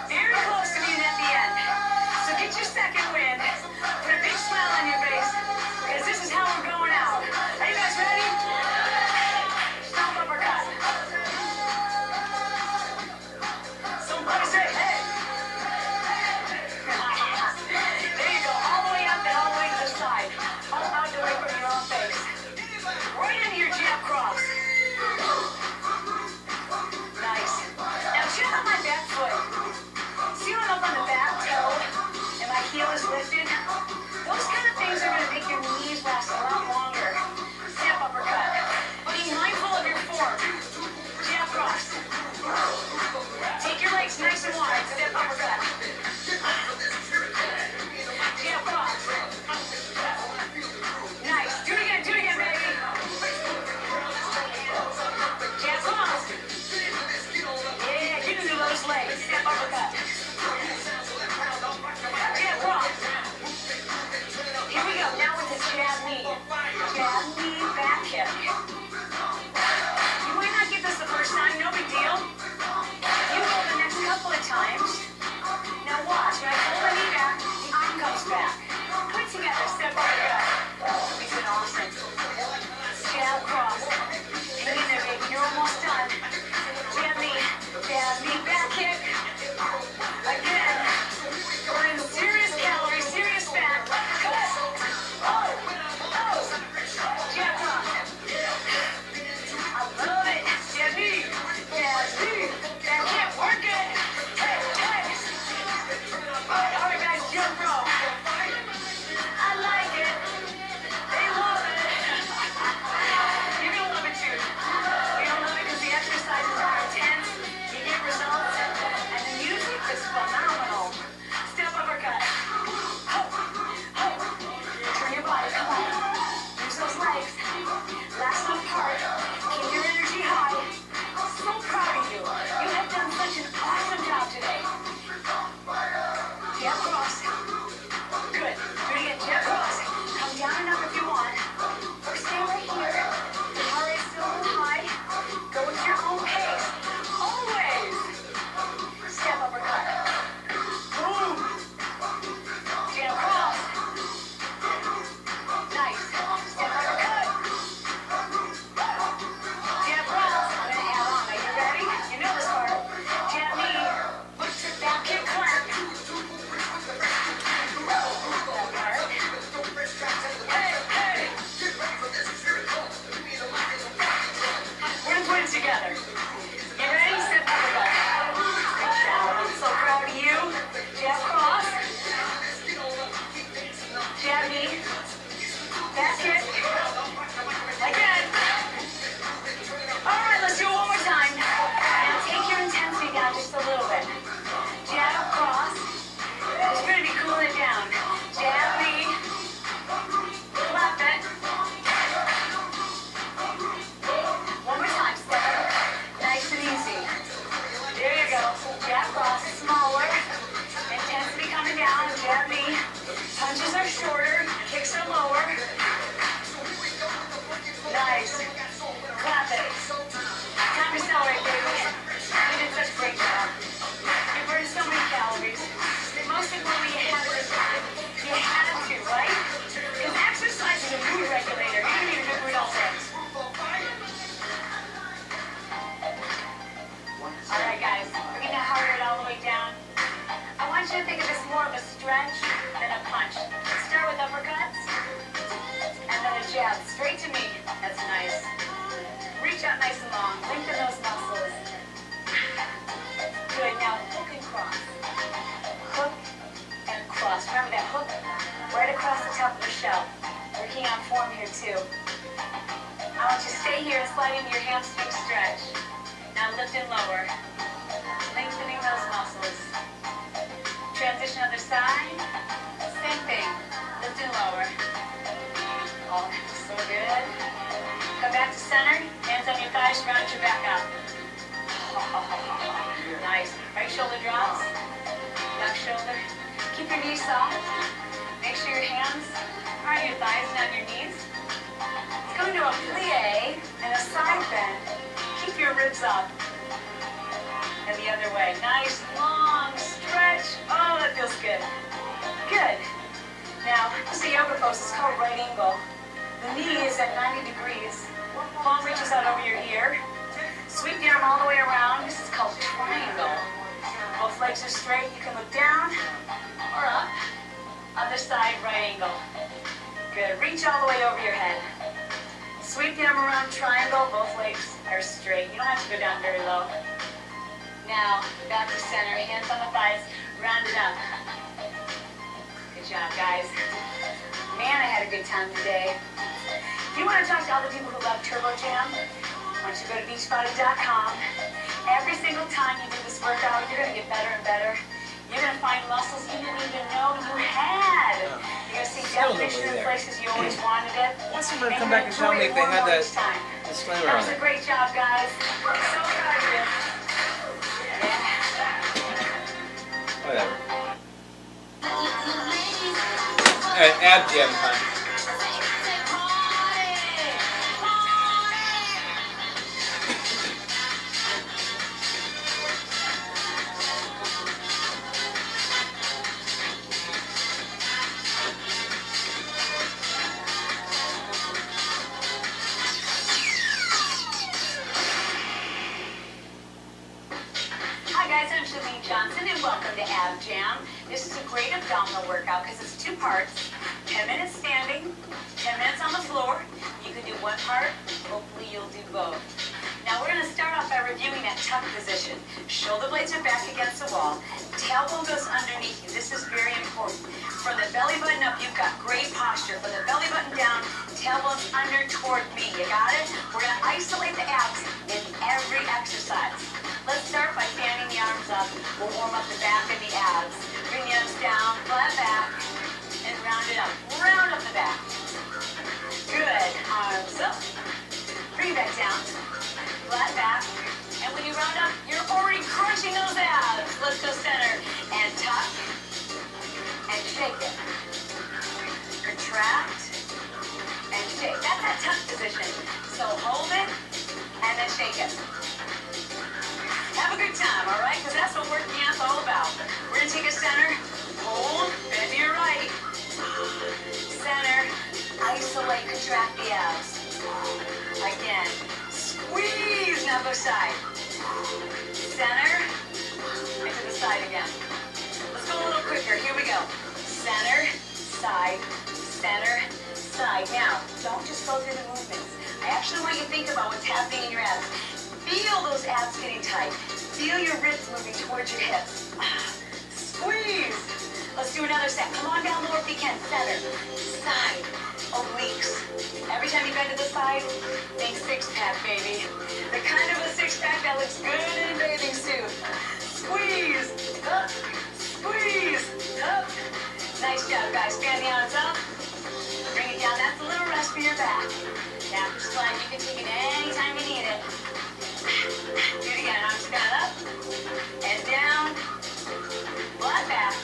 Speaker 2: Very close to being at the end. So get your second wind. Put a big smile on your face because this is how we're going out. Are you guys ready? Stomp uppercut. Somebody say hey. There you go. All the way up and all the way to the side. All out away from your own face. Right into your jab cross. Nice. Now check out my back foot. See when I'm up on the back toe and my heel is lifted? Those kind of things are going to make your knees last a lot longer. Step uppercut. Be mindful of your form. Jab cross. Take your legs nice and wide. Step uppercut. Jab cross. Nice. Do it again, baby. Jab cross. Yeah, get into those legs. Step uppercut. Jab cross. Here we go. Now with the jab knee. Jab knee, back kick. You might not get this the first time, no big deal. You go the next couple of times. Now watch, when I pull the knee back, the arm comes back. Put it together, step uppercut. He's been awesome. Jab cross. Hang in there, baby. You're almost done. Jab knee, back kick. Again. Burning serious calories, serious fat. Cut. Oh. Jab cross. I love it. Jab knee. Back kick. Work it. Hey. All right, guys, jump rope. I like it. They love it. You're going to love it too. You're going to love it because the exercises are intense. You get results. And the music is phenomenal. Step uppercut. Turn your body. Come on. Use those legs. Last one part. Keep your energy high. So proud of you. You have done such an awesome job today. Jab cross. Good. Do it again. Jab cross. Come down enough if you want. Or stay right here. The heart rate's still a little high. Go with your own pace. Always. Step uppercut. Boom. Jab cross. Nice. Step uppercut. Jab cross. I'm going to add on. Are you ready? You know this part. Jab knee. Back kick clap. Hey. We're going to put it together. You ready? Step uppercut. Good job. I'm so proud of you. Jab cross. Jab knee. Back kick. Again. All right, let's do it one more time. Now take your intensity down just a little bit. Jab cross. Just going to be cooling it down. Jab knee. Clap it. One more time. Step it. Nice and easy. There you go. Jab cross. Smaller. Intensity coming down. Jab knee. Punches are shorter. Kicks are lower. Nice. Clap it. Time to celebrate, baby. You did such a great job. You burned so many calories. Most importantly, you had it time. You had to, right? Because exercise is a mood regulator. You need a good mood also. All right, guys. Bring that heart rate all the way down. I want you to think of this more of a stretch than a punch. Start with uppercuts. And then a jab. Straight to me. That's nice. Reach out nice and long. Lengthen those muscles. Good. Now hook and cross. Hook and cross. Remember that hook right across the top of the shell. Working on form here too. I want you to stay here and slide into your hamstring stretch. Now lift and lower. Lengthening those muscles. Transition other side. Same thing. Lift and lower. Oh, so good. Come back to center. Hands on your thighs. Round your back up. Nice. Right shoulder drops. Left shoulder. Keep your knees soft. Make sure your hands are on your thighs and on your knees. Let's go into a plie and a side bend. Keep your ribs up. And the other way. Nice, long stretch. Oh, that feels good. Good. Now, this is a yoga pose. It's called right angle. The knee is at 90 degrees. Palm reaches out over your ear. Sweep the arm all the way around. This is called triangle. Both legs are straight. You can look down or up. Other side, right angle. Good. Reach all the way over your head. Sweep the arm around, triangle. Both legs are straight. You don't have to go down very low. Now, back to center. Hands on the thighs. Round it up. Good job, guys. Man, I had a good time today. If you want to talk to all the people who love Turbo Jam, why don't you go to Beachbody.com. Every single time you do this workout, you're going to get better and better. You're going to find muscles you didn't even know you had. You're going to see definition in places you always wanted it.
Speaker 1: Want someone to come back and tell me if they had that disclaimer on
Speaker 2: it. That was a great job, guys. So proud of you. Yeah.
Speaker 1: Whatever. Alright, ab jam time.
Speaker 2: Welcome to Ab Jam. This is a great abdominal workout because it's 2 parts. 10 minutes standing, 10 minutes on the floor. You can do 1 part. Hopefully you'll do both. Now we're going to start off by reviewing that tuck position. Shoulder blades are back against the wall. Tailbone goes underneath you. This is very important. From the belly button up, you've got great posture. From the belly button down, tailbone's under toward me. You got it? We're going to isolate the abs in every exercise. Let's start by fanning the arms up. We'll warm up the back and the abs. Bring the arms down, flat back, and round it up. Round up the back. Good. Arms up. Bring it back down. Flat back. And when you round up, you're already crunching those abs. Let's go center. And tuck. And shake it. Contract. And shake. That's that tuck position. So hold it. And then shake it. Have a good time, all right? Because that's what working out's all about. We're going to take a center, hold, bend to your right. Center, isolate, contract the abs. Again, squeeze, now go side. Center, and to the side again. Let's go a little quicker. Here we go. Center, side, center, side. Now, don't just go through the movements. I actually want you to think about what's happening in your abs. Feel those abs getting tight. Feel your ribs moving towards your hips. Squeeze. Let's do another set. Come on down lower if you can. Center, side, obliques. Every time you bend to the side, think 6-pack, baby. The kind of a 6-pack that looks good in a bathing suit. Squeeze, up, squeeze, up. Nice job, guys. Fan the arms up. Bring it down. That's a little rest for your back. After slide, you can take it anytime you need it. Do it again. Arms stand up and down, flat back,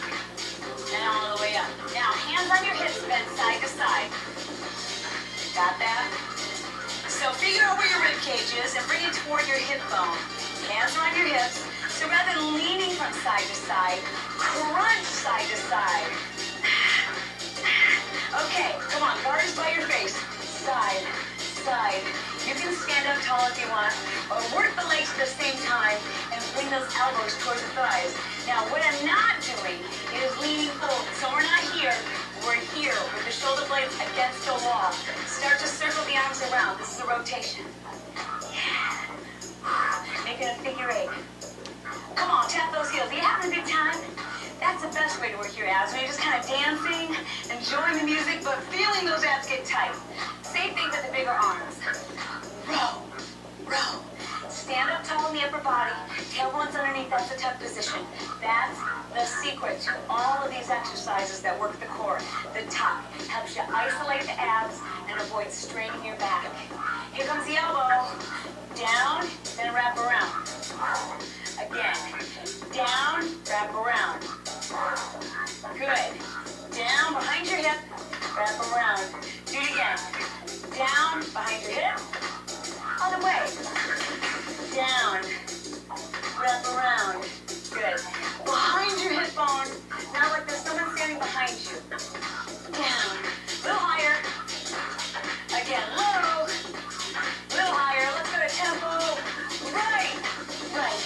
Speaker 2: and all the way up. Now, hands on your hips, bend side to side. Got that? So figure out where your rib cage is and bring it toward your hip bone. Hands are on your hips. So rather than leaning from side to side, crunch side to side. Okay, come on. Guard is by your face. Side, side. You can stand up tall if you want, or work the legs at the same time and bring those elbows towards the thighs. Now, what I'm not doing is leaning forward. So we're not here. We're here with the shoulder blades against the wall. Start to circle the arms around. This is a rotation. Yeah. Making a figure 8. Come on, tap those heels. Are you having a good time? That's the best way to work your abs, when you're just kind of dancing, enjoying the music, but feeling those abs get tight. Same thing with the bigger arms. Row, row. Stand up tall in the upper body. Tailbone's underneath, that's the tuck position. secret to all of these exercises that work the core. The top helps you isolate the abs and avoid straining your back. Here comes the elbow. Down, then wrap around. Again. Down, wrap around. Good. Down, behind your hip, wrap around. Do it again. Down, behind your hip. Other way. Down, wrap around. Good. Behind your hip bone. Now like there's someone standing behind you. Down. A little higher. Again, low. A little higher. Let's go to tempo. Right. Right.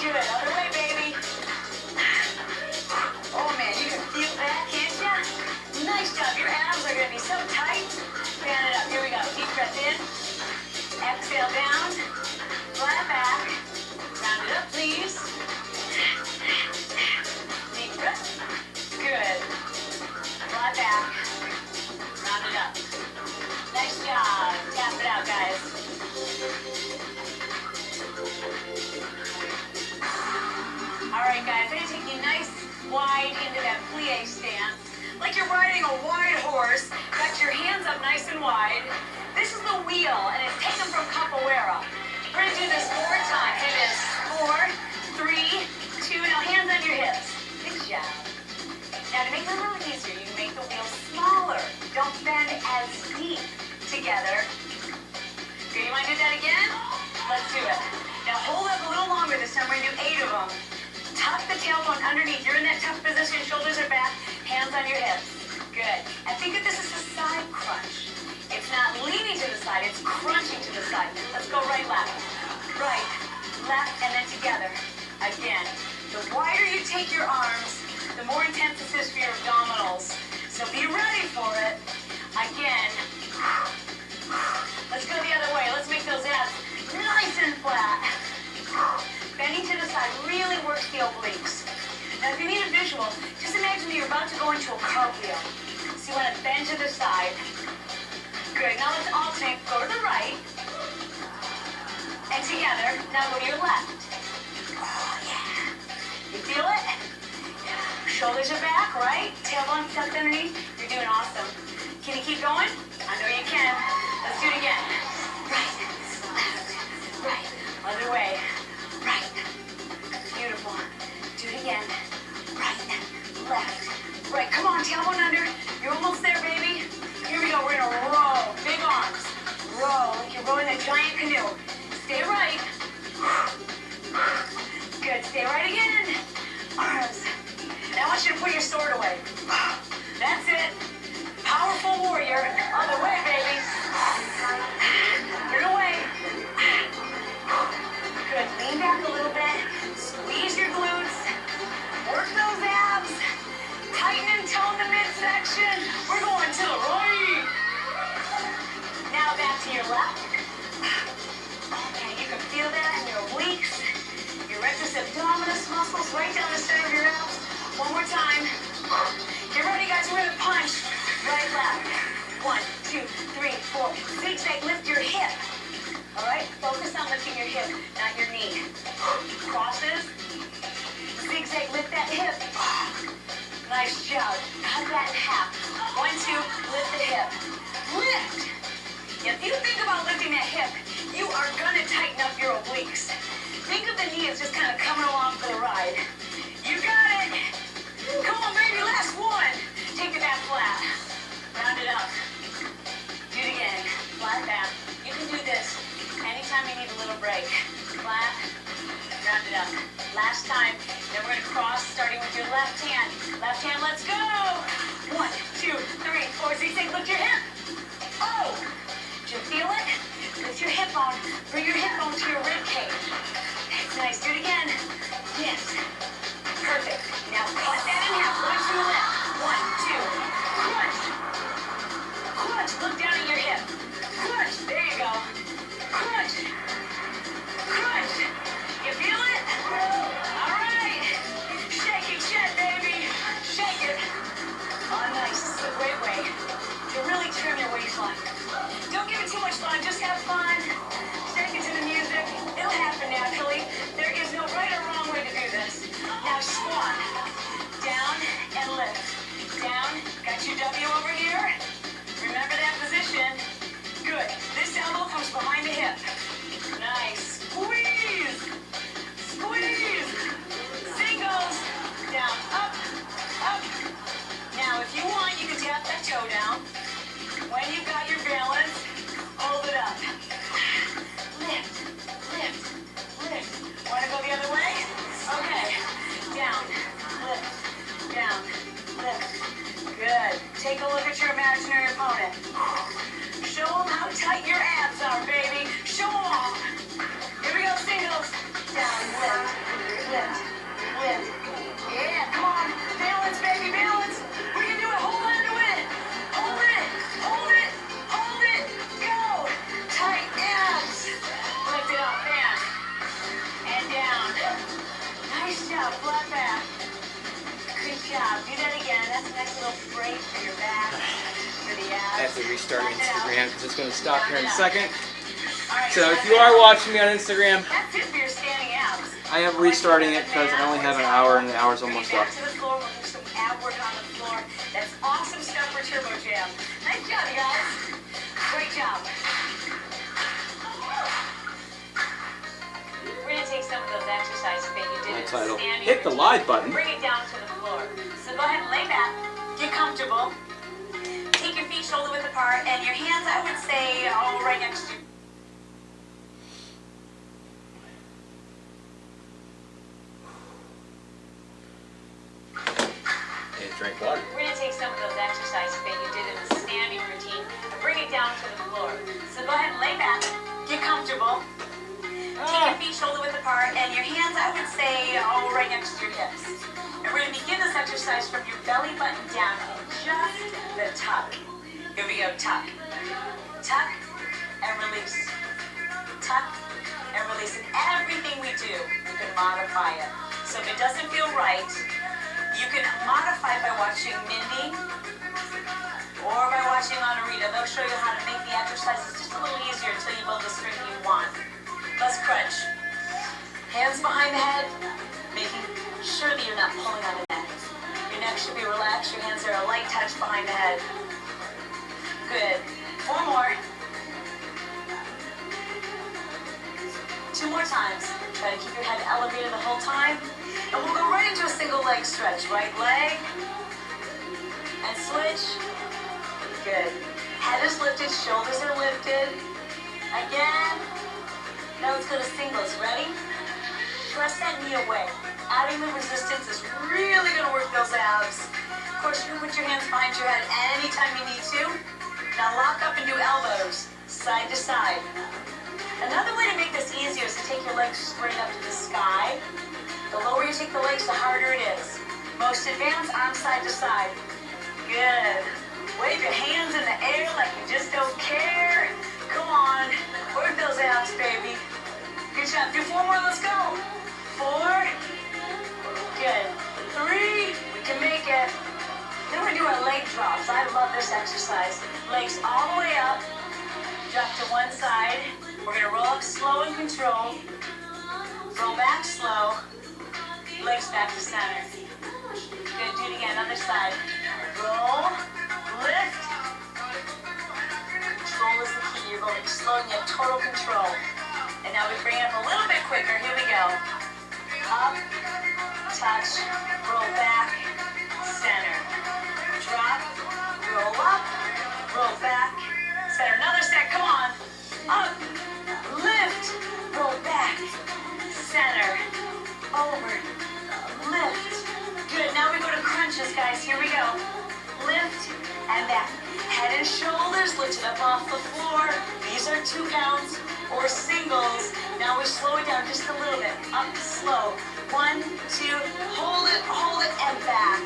Speaker 2: Good. Other way, baby. Oh, man, you can feel that, can't you? Nice job. Your abs are going to be so tight. Fan it up. Here we go. Deep breath in. Exhale down. Flat back. Round it up, please. Deep breath. Good. Flat back. Round it up. Nice job. Tap it out, guys. All right, guys. I'm going to take you nice wide into that plie stance. Like you're riding a wide horse. Got your hands up nice and wide. This is the wheel, and it's taken from capoeira. We're going to do this 4 times. It is 4, 3, 2. Now hands on your hips. Good job. Now to make it a little easier, you make the wheel smaller. Don't bend as deep together. Okay, you want to do that again? Let's do it. Now hold up a little longer this time. We're going to do 8 of them. Tuck the tailbone underneath. You're in that tough position. Shoulders are back. Hands on your hips. Good. And think of this as a side crunch. It's not leaning to the side. It's crunching to the side. Let's go right, left. Right, left, and then together. Again. The wider you take your arms, the more intense this is for your abdominals. So be ready for it. Again. Let's go the other way. Let's make those abs nice and flat. Bending to the side really works the obliques. Now, if you need a visual, just imagine that you're about to go into a cartwheel. So you want to bend to the side. Good. Now let's alternate. Go to the right. And together. Now go to your left. Oh, yeah. You feel it? Shoulders are back, right? Tailbone tucked underneath. You're doing awesome. Can you keep going? I know you can. Let's do it again. Right. Left. Right. Other way. Right. Beautiful. Do it again. Right. Left. Right. Come on, tailbone under. You're almost there, baby. Here we go. We're going to row. Big arms. Row like you're rowing a giant canoe. Stay right. Good. Stay right again. Arms. Now I want you to put your sword away. That's it. Powerful warrior. Other way, baby. Put it away. Good. Lean back a little bit. Squeeze your glutes. Work those abs. Tighten and tone the midsection. We're going to the right. Now back to your left. Okay, you can feel that in your obliques. Your rectus abdominis muscles right down the center of your abs. One more time. Get ready, guys. We're going to punch. Right, left. 1, 2, 3, 4. Zigzag, lift your hip. All right? Focus on lifting your hip, not your knee. Crosses. Zigzag, lift that hip. Nice job. Cut that in half. 1, 2, lift the hip. Lift. If you think about lifting that hip, you are going to tighten up your obliques. Think of the knee as just kind of coming along for the ride. You got it. Come on, baby. Last one. Take the back flat. Round it up. Do it again. Flat back. You can do this anytime you need a little break. Flat. Round it up. Last time. Then we're going to cross, starting with your left hand. Left hand, let's go. 1, 2, 3, 4. Zigzag, lift your hip. Oh. Did you feel it? Lift your hip bone. Bring your hip bone to your rib cage. That's nice. Do it again. Yes. Perfect. Now cut that in half. 1, 2, left. 1, 2. Crunch. Crunch. Look down at your hip. Crunch. There you go. Crunch. Crunch. You feel it? All right. Shake it, shake, baby. Shake it. Oh, nice. This is a great way to really trim your waistline. Don't give it too much fun. Just have fun. Shake it to the music. It'll naturally. There is no right or wrong way to do this. Now swan. Down and lift. Down. Got your W over here. Remember that position. Good. This elbow comes behind the hip. Nice. Squeeze. Squeeze. Singles. Down. Up. Up. Now, if you want, you can tap that toe down. When you've got your balance, hold it up. Lift. Lift. Lift. Want to go the other way? Okay. Down. Lift. Down. Lift. Good. Take a look at your imaginary opponent. Show them how tight your abs are, baby. Show them off. Here we go, singles. Down, lift, lift, lift. Yeah, come on. Balance, baby, balance. We can do it. Hold on to it. Hold it, hold it, hold it. Go. Tight abs. Lift it up, man. And down. Nice job, flat back. Good job. Do that again. That's a nice little break for your back, for the abs.
Speaker 3: I have to restart Instagram because it's going to stop here in a second.
Speaker 2: Right,
Speaker 3: So if you are watching me on Instagram,
Speaker 2: that's it for your standing abs.
Speaker 3: I am restarting it because I only have an hour and the hour's almost up.
Speaker 2: Back to the floor. We'll do some ab work on the floor. That's awesome stuff for Turbo Jam. Nice job, you guys. Great job. We're going to take some of those exercises that you did in
Speaker 3: Untitled.
Speaker 2: standing
Speaker 3: Hit the live button.
Speaker 2: Bring it down to the floor. So go ahead and lay back. Get comfortable. Take your feet shoulder width apart and your hands, I would say, right next to you.
Speaker 1: And drink water.
Speaker 2: We're going to take some of those exercises that you did in the standing routine and bring it down to the floor. So go ahead and lay back. Get comfortable. Take your feet shoulder width apart and your hands, I would say, right next to your hips. And we're going to begin this exercise from your belly button down and just the tuck. Here we go, tuck. Tuck and release. Tuck and release. And everything we do, you can modify it. So if it doesn't feel right, you can modify by watching Mindy or by watching Anarita. They'll show you how to make the exercises just a little easier until you build the strength you want. Let's crunch. Hands behind the head, making sure that you're not pulling on the neck. Your neck should be relaxed. Your hands are a light touch behind the head. Good. 4 more. 2 more times. Try to keep your head elevated the whole time. And we'll go right into a single leg stretch. Right leg. And switch. Good. Head is lifted. Shoulders are lifted. Again. Now let's go to singles. Ready? Press that knee away. Adding the resistance is really going to work those abs. Of course, you can put your hands behind your head anytime you need to. Now lock up and do elbows, side to side. Another way to make this easier is to take your legs straight up to the sky. The lower you take the legs, the harder it is. Most advanced, arm side to side. Good. Wave your hands in the air like you just don't care. Come on. Work those abs, baby. Good job. Do 4 more. Let's go. 4. Good. 3. We can make it. Then we're going to do our leg drops. I love this exercise. Legs all the way up. Drop to one side. We're going to roll up slow and control. Roll back slow. Legs back to center. Good. Do it again. Other side. Roll. Lift. Control is the key. You're going slow and you have total control. And now we bring it up a little bit quicker. Here we go. Up, touch, roll back, center. Drop, roll up, roll back, center. Another set, come on. Up, lift, roll back, center, over, lift. Good, now we go to crunches, guys. Here we go. Lift and back. Head and shoulders lifted up off the floor. These are 2 counts or singles. Now we slow it down just a little bit. Up slow. 1, 2, hold it, and back.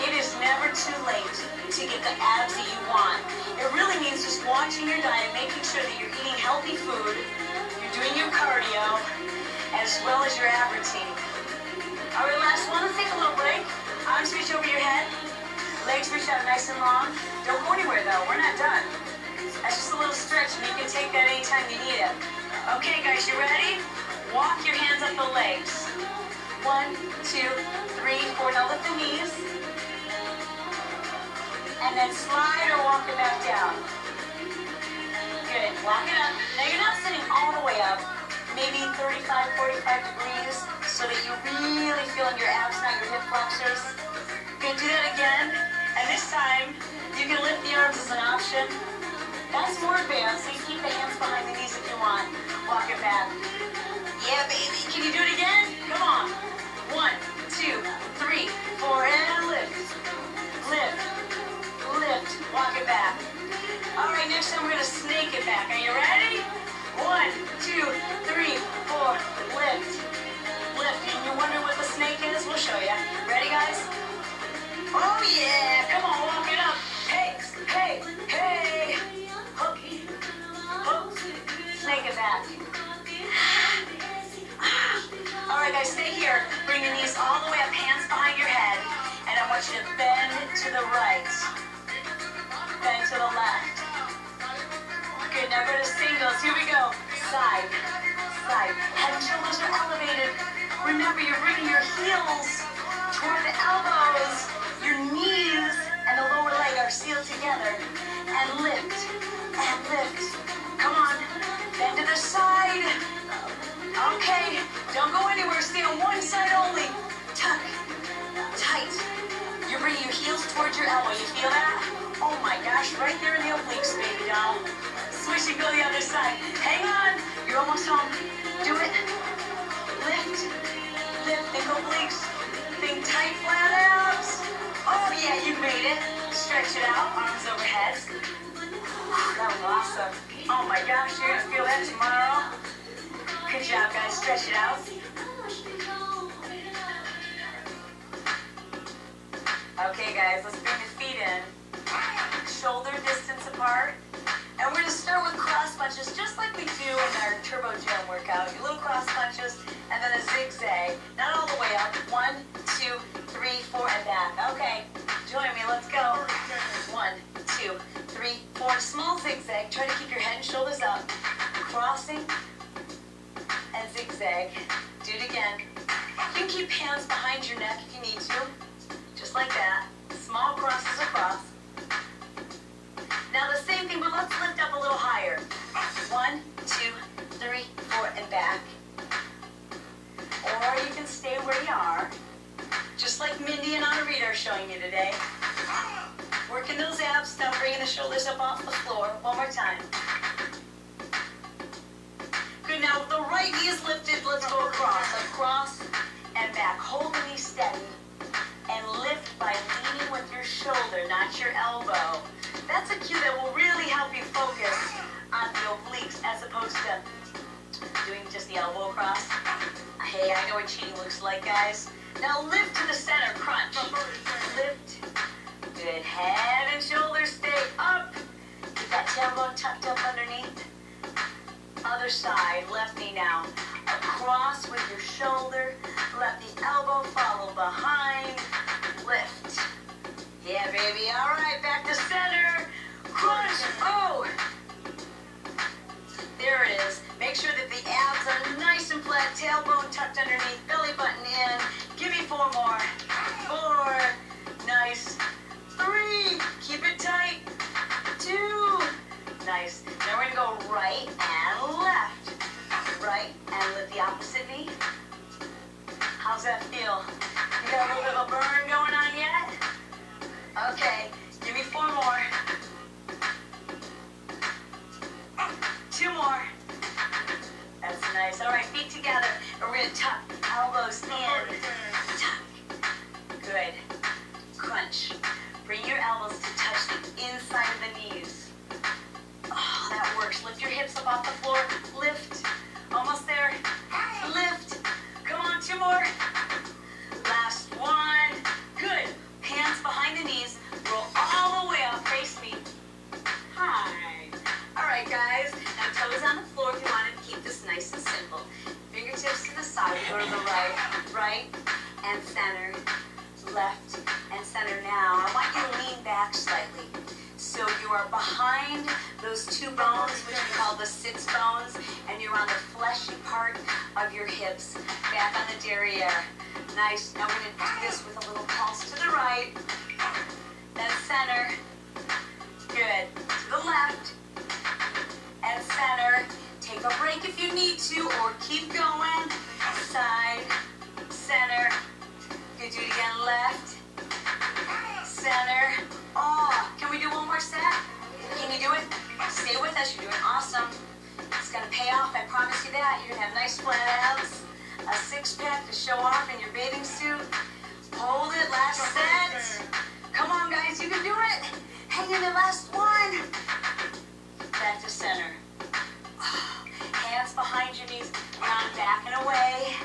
Speaker 2: It is never too late to get the abs that you want. It really means just watching your diet, making sure that you're eating healthy food, you're doing your cardio, as well as your ab routine. All right, last one. Let's take a little break. Arms reach over your head. Legs reach out nice and long. Don't go anywhere, though. We're not done. That's just a little stretch, and you can take that anytime you need it. Okay, guys, you ready? Walk your hands up the legs. 1, 2, 3, 4. Now lift the knees. And then slide or walk it back down. Good. Walk it up. Now you're not sitting all the way up. Maybe 35, 45 degrees so that you really feel in your abs, not your hip flexors. Good. Do that again. And this time, you can lift the arms as an option. That's more advanced, so you keep the hands behind the knees if you want. Walk it back. Yeah, baby. Can you do it again? Come on. 1, 2, 3, 4, and lift. Lift. Lift. Walk it back. All right, next time we're going to snake it back. Are you ready? 1, 2, 3, 4. Lift. Lift. And you're wondering what the snake is? We'll show you. Ready, guys? Oh, yeah. Come on, walk it up. Hey, hey, hey. Hook. Hook. Snake it back. All right, guys, stay here. Bring your knees all the way up, hands behind your head. And I want you to bend to the right. Bend to the left. Good, now go to singles. Here we go. Side, side. Head and shoulders are elevated. Remember, you're bringing your heels toward the elbows. Your knees and the lower leg are sealed together. And lift, and lift. Come on, bend to the side. Okay, don't go anywhere. Stay on one side only. Tuck, tight. You're bringing your heels towards your elbow. You feel that? Oh my gosh, right there in the obliques, baby doll. Switch and go the other side. Hang on. You're almost home. Do it. Lift. Lift. Think obliques. Think tight, flat abs. Oh yeah, you made it. Stretch it out. Arms overhead. That was awesome. Oh my gosh, you're going to feel that tomorrow. Good job, guys. Stretch it out. Okay, guys, let's bring the feet in. Shoulder distance apart. And we're going to start with cross punches, just like we do in our turbo gym workout. Your little cross punches, and then a zigzag. Not all the way up. 1, 2, 3, 4, and back. Okay, join me. Let's go. 1, 2, 3, 4. Small zigzag. Try to keep your head and shoulders up. Crossing and zigzag. Do it again. You can keep hands behind your neck if you need to. Just like that. Small crosses across. Now the same thing, but let's lift up a little higher. 1, 2, 3, 4, and back. Or you can stay where you are. Just like Mindy and Anarita are showing you today. Working those abs, now bringing the shoulders up off the floor. One more time. Good, now the right knee is lifted. Let's go across. Across and back. Hold the knee steady. And lift by leaning with your shoulder, not your elbow. That's a cue that will really help you focus on the obliques as opposed to doing just the elbow across. Hey, I know what cheating looks like, guys. Now lift to the center, crunch. Lift. Good. Head and shoulders stay up. Keep that tailbone tucked up underneath. Other side, left knee now. Across with your shoulder. Let the elbow follow behind. Lift. Yeah, baby. All right, back to center. Crunch. Oh. There it is. Make sure that the abs are nice and flat. Tailbone tucked underneath. Belly button in. Give me 4 more. 4. Nice. 3. Keep it tight. 2. Nice. Now we're going to go right and left. Right and lift the opposite knee. How's that feel? You got a little bit of a burn going on yet? Okay, give me 4 more. 2 more. That's nice. All right, feet together. And we're going to tuck elbows in. Tuck. Good. Crunch. Bring your elbows to touch the inside of the knees. Oh, that works. Lift your hips up off the floor. Lift. Almost there. Lift. Come on, 2 more. Last one. Good. Hands behind the knees. Roll all the way up. Face me. Hi. All right, guys. Now toes on the floor if you want to keep this nice and simple. Fingertips to the side. Go to the right. Right and center. Left and center now. I want you lean back slightly. So you are behind those two bones, which we call the sits bones, and you're on the fleshy part of your hips, back on the derriere. Nice. Now we're going to do this with a little pulse to the right, then center. Good. To the left, and center. Take a break if you need to, or keep going. Side, center. Good. Do it again. Left, center. Oh, can we do one more set? Can you do it? Stay with us. You're doing awesome. It's going to pay off. I promise you that. You're going to have nice flat abs, a six-pack to show off in your bathing suit. Hold it. Last set. Come on, guys. You can do it. Hang in the last one. Back to center. Hands behind your knees. Round back and away.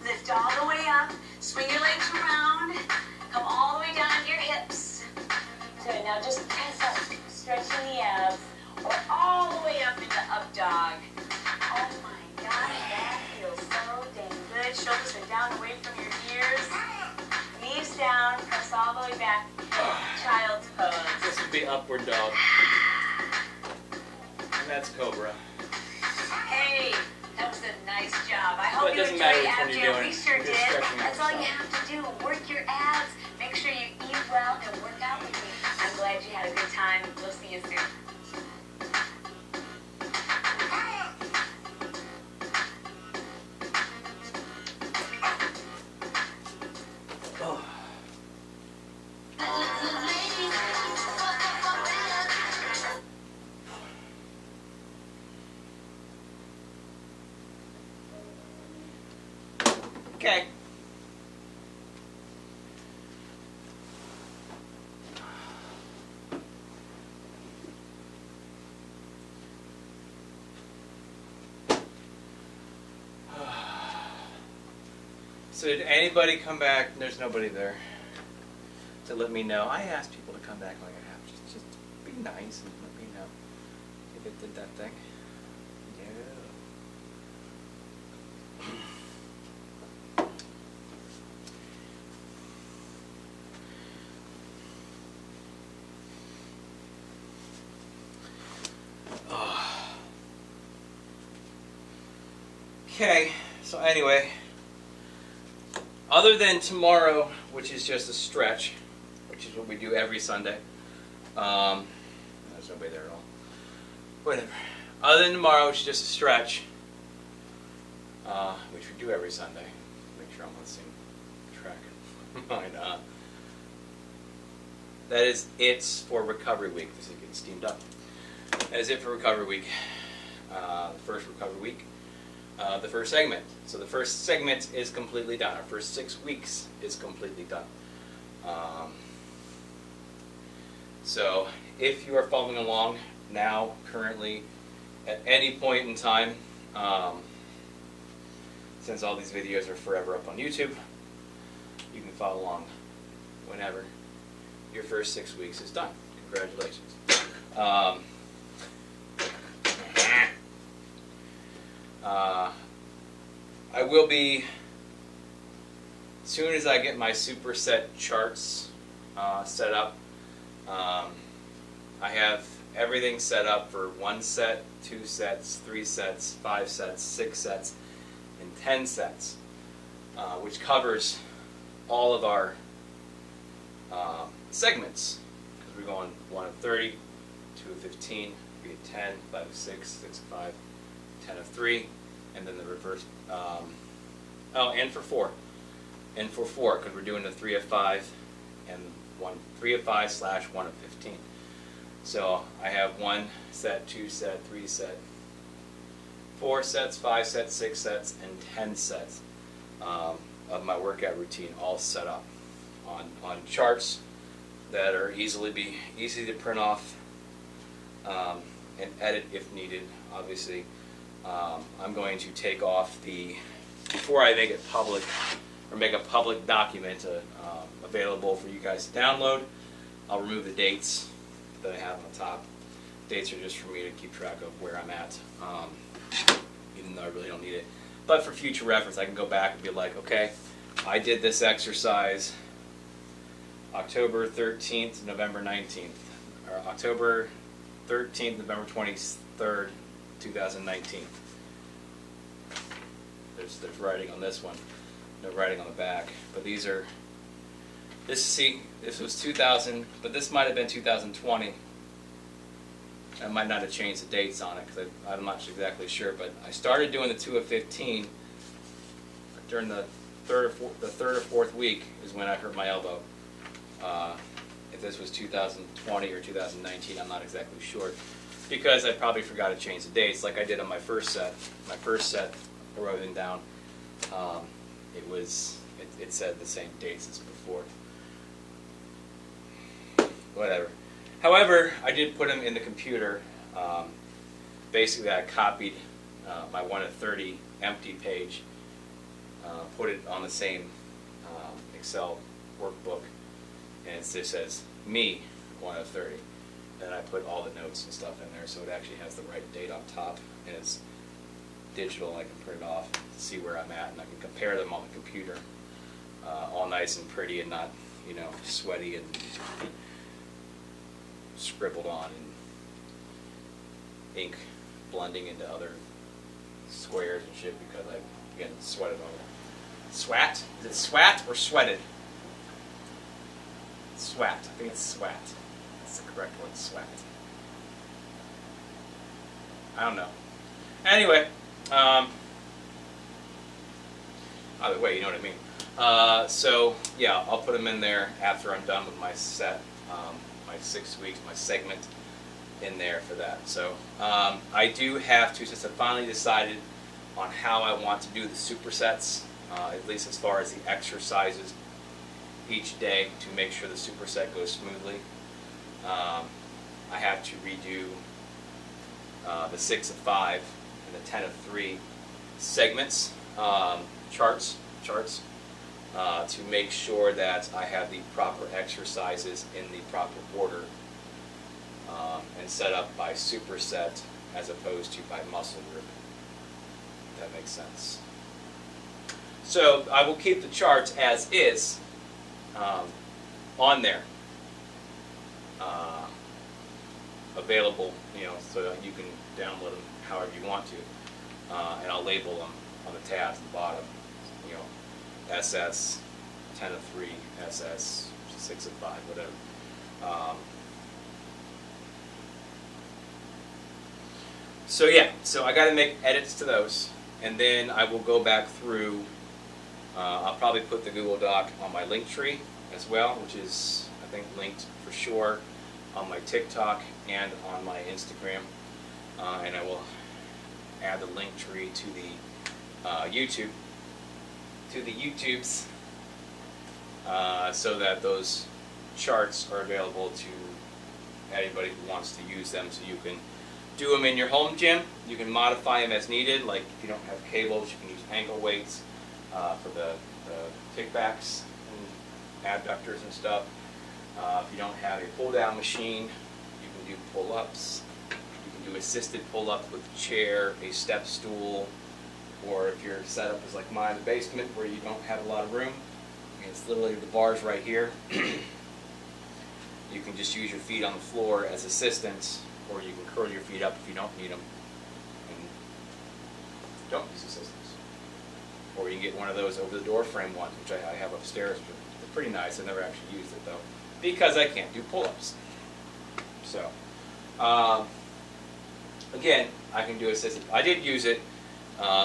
Speaker 2: Lift all the way up. Swing your legs around. Come all the way down to your hips. Good. Now just press up, stretching the abs, or all the way up into up dog. Oh my God, that feels so dang good. Shoulders are down, away from your ears. Knees down, press all the way back. Child's pose.
Speaker 3: This would be upward dog. And that's cobra.
Speaker 2: Hey, that was a nice job. I
Speaker 3: Well,
Speaker 2: hope
Speaker 3: it
Speaker 2: you
Speaker 3: doesn't
Speaker 2: enjoyed
Speaker 3: matter which
Speaker 2: ab
Speaker 3: one you're
Speaker 2: jam.
Speaker 3: doing.
Speaker 2: We sure
Speaker 3: You're
Speaker 2: did.
Speaker 3: stretching
Speaker 2: That's all you
Speaker 3: yourself.
Speaker 2: have to do. Work your abs. Make sure you eat well and work out with me. I'm glad you had a good time. We'll see you soon.
Speaker 3: Oh. Okay. So did anybody come back? There's nobody there to let me know. I asked people to come back like I have. Just be nice and let me know if it did that thing. Okay, so anyway, other than tomorrow, which is just a stretch, which is what we do every Sunday, there's nobody there at all, whatever. Other than tomorrow, which is just a stretch, which we do every Sunday, make sure I'm on the same track, and that is it for recovery week. This is getting steamed up. That is it for recovery week. The first recovery week. The first segment. So the first segment is completely done. Our first 6 weeks is completely done. So if you are following along now, currently, at any point in time, since all these videos are forever up on YouTube, you can follow along whenever your first 6 weeks is done. Congratulations. I will be, as soon as I get my superset charts set up, I have everything set up for 1 set, 2 sets, 3 sets, 5 sets, 6 sets, and 10 sets, which covers all of our segments, because we're going 1 of 30, 2 of 15, 3 of 10, 5 of 6, 6 of 5, 10 of 3, and then the reverse, and for 4. And for 4, because we're doing the 3 of 5 and 3 of 5 / 1 of 15. So I have 1 set, 2 set, 3 set, 4 sets, 5 sets, 6 sets, and 10 sets of my workout routine all set up on charts that are easy to print off and edit if needed. Obviously, I'm going to take off before I make it public, or make a public document available for you guys to download, I'll remove the dates that I have on the top. Dates are just for me to keep track of where I'm at, even though I really don't need it. But for future reference, I can go back and be like, okay, I did this exercise October 13th, November 19th, or October 13th, November 23rd, 2019. There's writing on this one, no writing on the back, but these are, this was 2000, but this might have been 2020. I might not have changed the dates on it because I'm not exactly sure, but I started doing the 2 of 15 during the third or fourth week is when I hurt my elbow. If this was 2020 or 2019, I'm not exactly sure, because I probably forgot to change the dates like I did on my first set. My first set, I wrote them down. It said the same dates as before. Whatever. However, I did put them in the computer. Basically, I copied my 1 of 30 empty page, put it on the same Excel workbook, and it just says me 1 of 30. Then I put all the notes and stuff in there, so it actually has the right date on top, and it's digital. I can print it off, see where I'm at, and I can compare them on the computer, all nice and pretty, and not, you know, sweaty and scribbled on and ink blending into other squares and shit because I, again, sweated over it. Swat? Is it swat or sweated? Swat. I think it's swat. That's the correct word, swat. I don't know. Anyway, either way, you know what I mean. So, yeah, I'll put them in there after I'm done with my set. My 6 weeks, my segment in there for that. So I do have to, since I finally decided on how I want to do the supersets, at least as far as the exercises each day to make sure the superset goes smoothly. I have to redo the 6 of 5 and the 10 of 3 segments, charts, to make sure that I have the proper exercises in the proper order, and set up by superset as opposed to by muscle group. If that makes sense. So I will keep the charts as is on there, available, you know, so that you can download them however you want to, and I'll label them on the tabs at the bottom. You know, SS, 10 of 3, SS, 6 of 5, whatever. So yeah, so I got to make edits to those, and then I will go back through. I'll probably put the Google Doc on my link tree as well, which is, I think, linked for sure on my TikTok and on my Instagram, and I will add the link tree to the YouTubes, so that those charts are available to anybody who wants to use them. So you can do them in your home gym. You can modify them as needed. Like if you don't have cables, you can use ankle weights for the kickbacks and abductors and stuff. If you don't have a pull-down machine, you can do pull-ups. You can do assisted pull-ups with a chair, a step stool, or if your setup is like mine in the basement where you don't have a lot of room, it's literally the bars right here. You can just use your feet on the floor as assistants, or you can curl your feet up if you don't need them and don't use assistants. Or you can get one of those over the door frame ones, which I have upstairs. They're pretty nice. I've never actually used it though, because I can't do pull-ups. So, again, I can do assisted. I did use it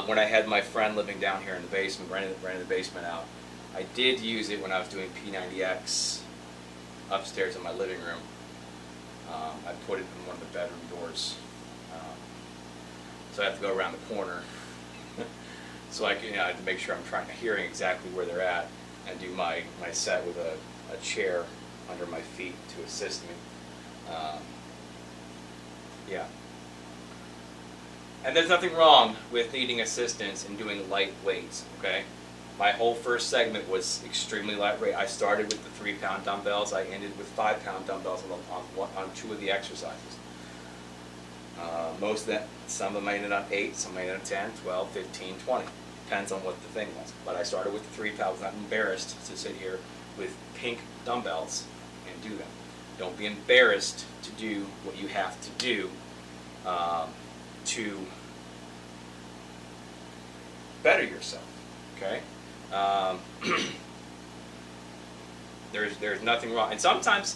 Speaker 3: when I had my friend living down here in the basement, rented the basement out. I did use it when I was doing P90X upstairs in my living room. I put it in one of the bedroom doors, so I have to go around the corner. So I can, you know, I have to make sure I'm hearing exactly where they're at, and do my set with a chair under my feet to assist me. Yeah. And there's nothing wrong with needing assistance in doing light weights, okay? My whole first segment was extremely lightweight. I started with the 3-pound dumbbells. I ended with 5-pound dumbbells on 2 of the exercises. Most of that, some of them I ended on 8, some I ended on 10, 12, 15, 20. Depends on what the thing was. But I started with the 3-pound. I was not embarrassed to sit here with pink dumbbells and do them. Don't be embarrassed to do what you have to do to better yourself. Okay. There's nothing wrong, and sometimes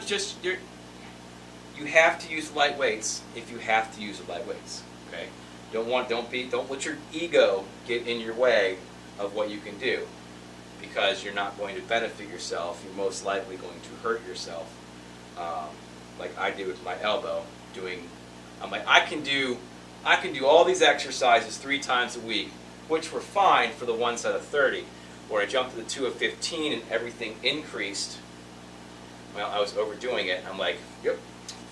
Speaker 3: just you have to use light weights if you have to use the light weights. Okay. Don't let your ego get in your way of what you can do, because you're not going to benefit yourself. You're most likely going to hurt yourself, like I did with my elbow. I'm like, I can do all these exercises 3 times a week, which were fine for the one set of 30. Where I jumped to the 2 of 15 and everything increased. Well, I was overdoing it. I'm like, yep,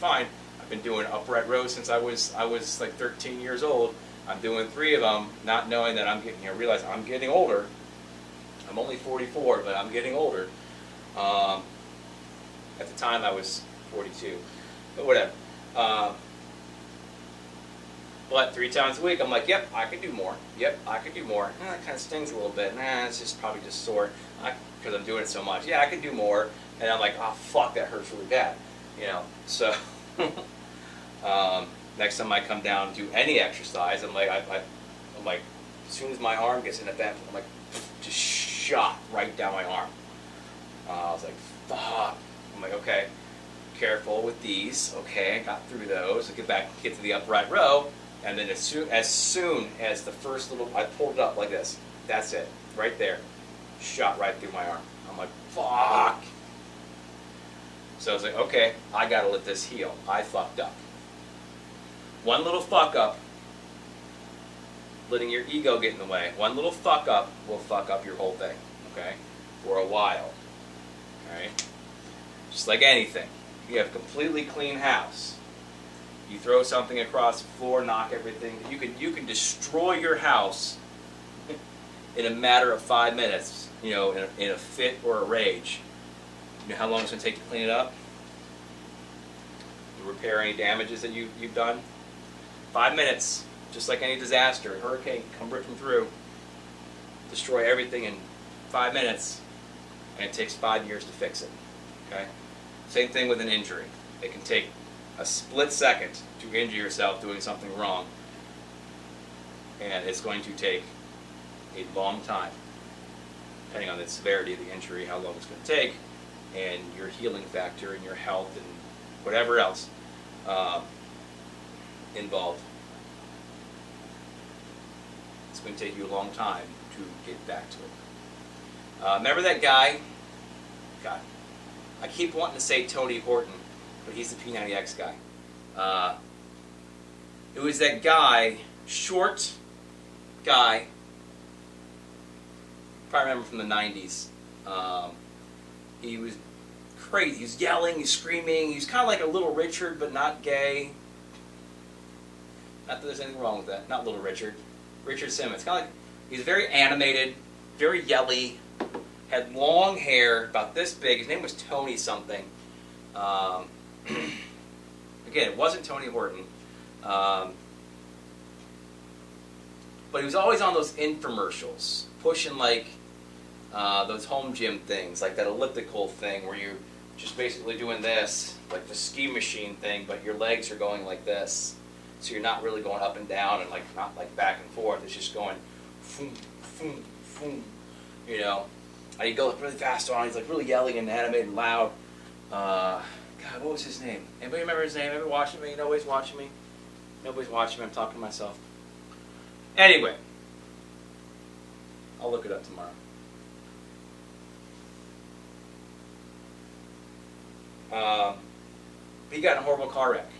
Speaker 3: fine. I've been doing upright rows since I was like 13 years old. I'm doing 3 of them, not knowing that I'm getting, realize I'm getting older. I'm only 44, but I'm getting older. At the time, I was 42, but whatever. But 3 times a week, I'm like, yep, I could do more. Yep, I could do more. That kind of stings a little bit. It's just probably just sore because I'm doing it so much. Yeah, I could do more. And I'm like, oh, fuck, that hurts really bad. So next time I come down and do any exercise, I'm like, I'm like, as soon as my arm gets in at that, I'm like, just shot right down my arm. I was like, fuck. I'm like, okay, careful with these. Okay, I got through those. I get to the upright row. And then as soon as the first little, I pulled it up like this. That's it, right there, shot right through my arm. I'm like, fuck. So I was like, okay, I gotta let this heal. I fucked up. One little fuck up, letting your ego get in the way. One little fuck up will fuck up your whole thing. Okay, for a while. All right, just like anything, you have a completely clean house. You throw something across the floor, knock everything. You can destroy your house in a matter of 5 minutes. In a fit or a rage. You know how long it's going to take to clean it up? To repair any damages that you've done? 5 minutes. Just like any disaster, a hurricane come ripping through, destroy everything in 5 minutes, and it takes 5 years to fix it. Okay. Same thing with an injury. It can take a split second to injure yourself doing something wrong, and it's going to take a long time, depending on the severity of the injury, how long it's going to take, and your healing factor and your health and whatever else involved. It's going to take you a long time to get back to it. Remember that guy? God, I keep wanting to say Tony Horton, but he's the P90X guy. It was that guy, short guy, probably remember from the 90s. He was crazy. He was yelling, he was screaming. He was kind of like a Little Richard, but not gay. Not that there's anything wrong with that. Not Little Richard. Richard Simmons. Kind of like, he was very animated, very yelly, had long hair, about this big. His name was Tony something. Again, it wasn't Tony Horton, but he was always on those infomercials, pushing like those home gym things, like that elliptical thing where you're just basically doing this, like the ski machine thing, but your legs are going like this, so you're not really going up and down and like not like back and forth. It's just going, boom, boom, boom, And he'd go really fast on. He's like really yelling and animated and loud. God, what was his name? Anybody remember his name? Anybody watching me? Nobody's watching me? Nobody's watching me. I'm talking to myself. Anyway, I'll look it up tomorrow. He got in a horrible car wreck.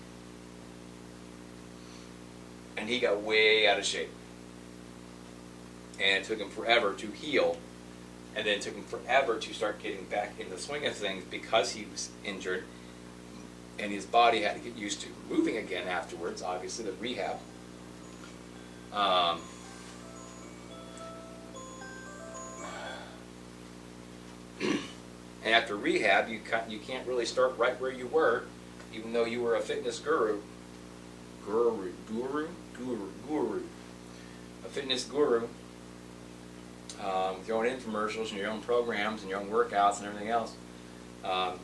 Speaker 3: And he got way out of shape. And it took him forever to heal. And then it took him forever to start getting back in the swing of things because he was injured. And his body had to get used to moving again afterwards, obviously, the rehab. And after rehab, you can't really start right where you were, even though you were a fitness guru. A fitness guru. with your own infomercials and your own programs and your own workouts and everything else. And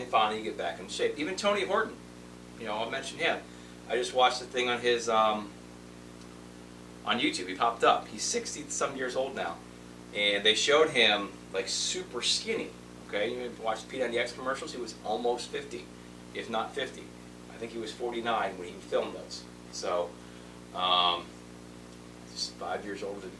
Speaker 3: finally you get back in shape. Even Tony Horton, I'll mention him. I just watched the thing on his on YouTube. He popped up. He's 60-some years old now, and they showed him like super skinny. Okay, you watch the P90X commercials. He was almost 50, if not 50. I think he was 49 when he filmed those. So, just 5 years older than me.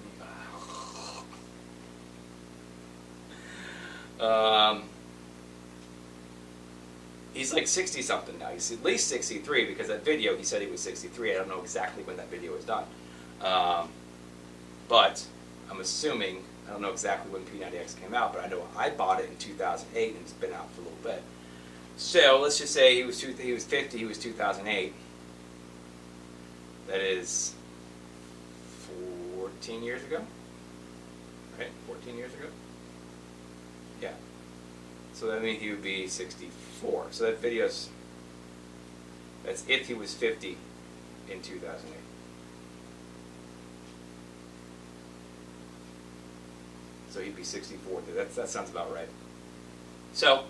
Speaker 3: He's like 60-something now. He's at least 63 because that video, he said he was 63. I don't know exactly when that video was done. But I'm assuming, I don't know exactly when P90X came out, but I know I bought it in 2008 and it's been out for a little bit. So let's just say he was 50, he was 2008. That is 14 years ago? Right? 14 years ago? Yeah. So that means he would be 64. So that video's, that's if he was 50 in 2008. So he'd be 64. That sounds about right. So,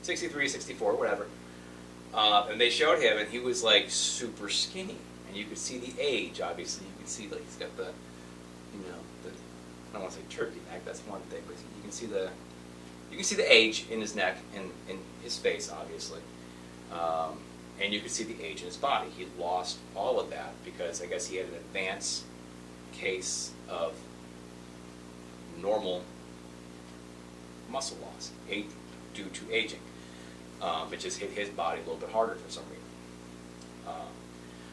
Speaker 3: 63, 64, whatever. And they showed him, and he was like super skinny. And you could see the age, obviously. You could see, like, he's got the, I don't want to say turkey neck, that's one thing, but you can see the age in his neck and in his face, obviously. And you could see the age in his body. He lost all of that because I guess he had an advanced case of normal muscle loss due to aging. It just hit his body a little bit harder for some reason.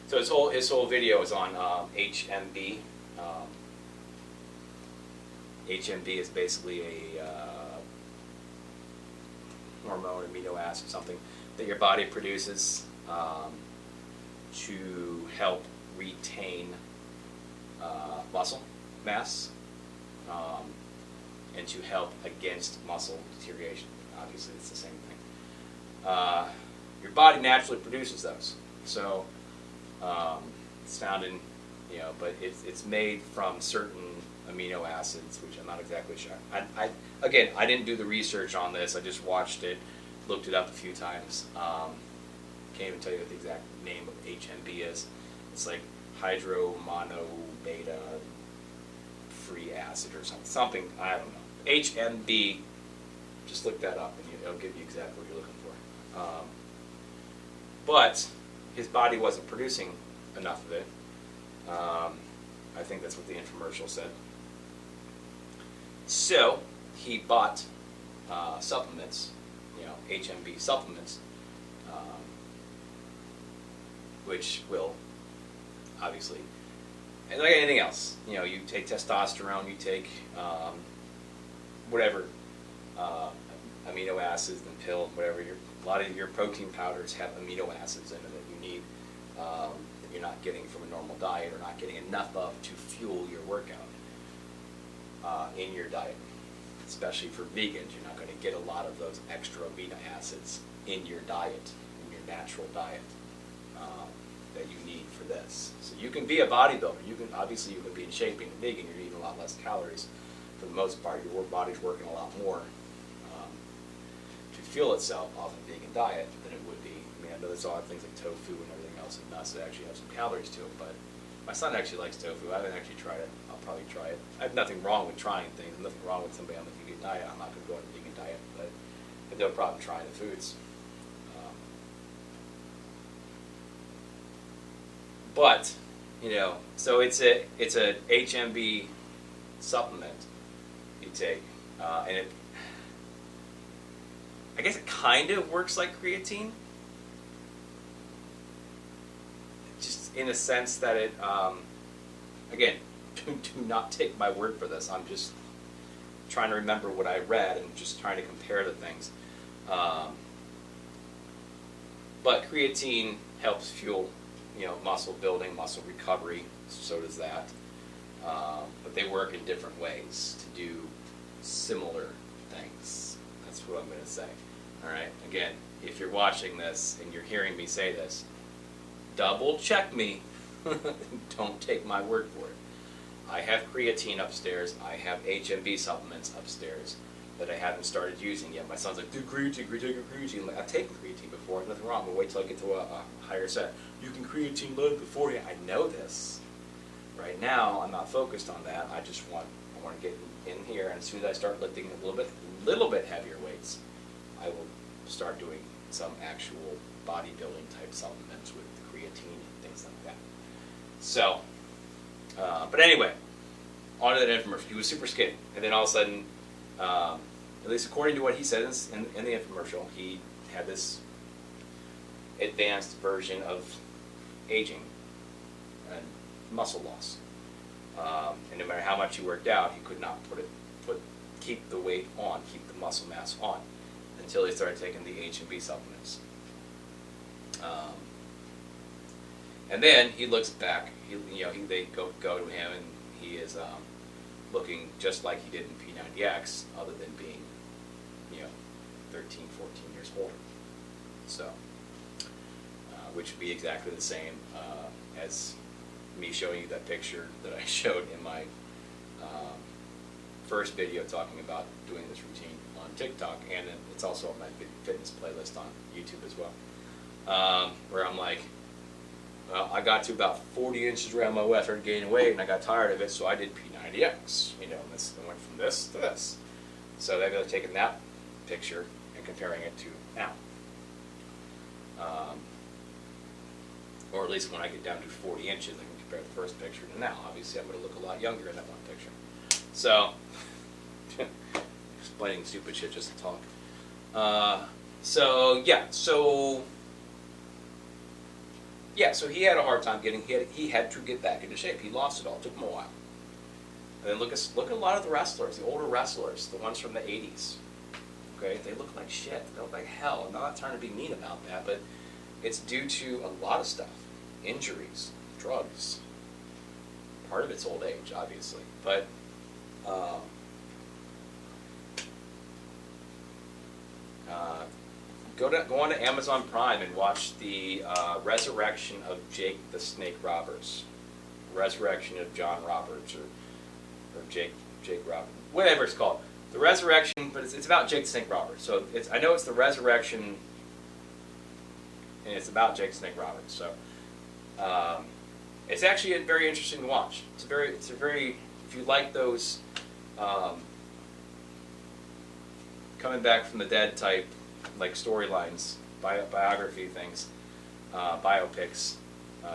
Speaker 3: So his whole video is on HMB. HMB is basically a hormone, amino acid, something that your body produces to help retain muscle mass and to help against muscle deterioration. Obviously, it's the same thing. Your body naturally produces those, so it's found in, but it's made from certain amino acids, which I'm not exactly sure. Again, I didn't do the research on this. I just watched it, looked it up a few times. Can't even tell you what the exact name of HMB is. It's like hydromonobeta free acid or something. I don't know. HMB. Just look that up, and it'll give you exactly what you're looking for. But his body wasn't producing enough of it. I think that's what the infomercial said. So he bought supplements, HMB supplements, which will obviously, and like anything else, you take testosterone, you take whatever amino acids and pill, whatever. A lot of your protein powders have amino acids in it that you need that you're not getting from a normal diet or not getting enough of to fuel your workout in your diet. Especially for vegans, you're not going to get a lot of those extra amino acids in your diet, in your natural diet, that you need for this. So you can be a bodybuilder. You can be in shape being a vegan. You're eating a lot less calories for the most part. Your body's working a lot more to fuel itself off a vegan diet than it would be. I mean, I know there's a lot of things like tofu and everything else and nuts that actually have some calories to it, but my son actually likes tofu. I haven't actually tried it. I'll probably try it. I have nothing wrong with trying things. There's nothing wrong with somebody on the vegan diet. I'm not going to go on a vegan diet, but I have no problem trying the foods. But so it's a HMB supplement you take, and I guess it kind of works like creatine, just in a sense that it, again, do not take my word for this. I'm just trying to remember what I read and just trying to compare the things. But creatine helps fuel, muscle building, muscle recovery. So does that. But they work in different ways to do similar things. That's what I'm going to say. All right. Again, if you're watching this and you're hearing me say this, double check me. Don't take my word for it. I have creatine upstairs. I have HMB supplements upstairs that I haven't started using yet. My son's like, dude, creatine, creatine. I'm like, I've taken creatine before. Nothing wrong. But wait till I get to a higher set. You can creatine load before you. I know this. Right now, I'm not focused on that. I want to get in here, and as soon as I start lifting a little bit heavier weights, I will start doing some actual bodybuilding type supplements with creatine and things like that. So, but anyway, on to that infomercial. He was super skinny, and then all of a sudden, at least according to what he said in the infomercial, he had this advanced version of aging and muscle loss. And no matter how much he worked out, he could not keep the weight on, keep the muscle mass on, until he started taking the H&B supplements. And then he looks back. They go to him, and he is looking just like he did in P90X, other than being 13, 14 years older. So, which would be exactly the same as me showing you that picture that I showed in my first video talking about doing this routine on TikTok, and it's also on my fitness playlist on YouTube as well, where I'm like, well, I got to about 40 inches around my waist, started gaining weight, and I got tired of it, so I did P90X. I went from this to this. So they've really taken that picture and comparing it to now. Or at least when I get down to 40 inches, I can compare the first picture to now. Obviously, I'm going to look a lot younger in that one picture. So, explaining stupid shit just to talk. So he had a hard time he had to get back into shape. He lost it all. It took him a while. And then look at a lot of the wrestlers, the older wrestlers, the ones from the 80s. Okay, they look like shit. They look like hell. I'm not trying to be mean about that, but it's due to a lot of stuff. Injuries, drugs. Part of it's old age, obviously. But go on to Amazon Prime and watch the Resurrection of Jake the Snake Roberts. Resurrection of John Roberts, or Jake Roberts. Whatever it's called. The Resurrection, but it's about Jake the Snake Roberts. So I know it's the Resurrection, and it's about Jake the Snake Roberts. So it's actually very interesting to watch. It's a very if you like those coming back from the dead type, like storylines, biography things, biopics,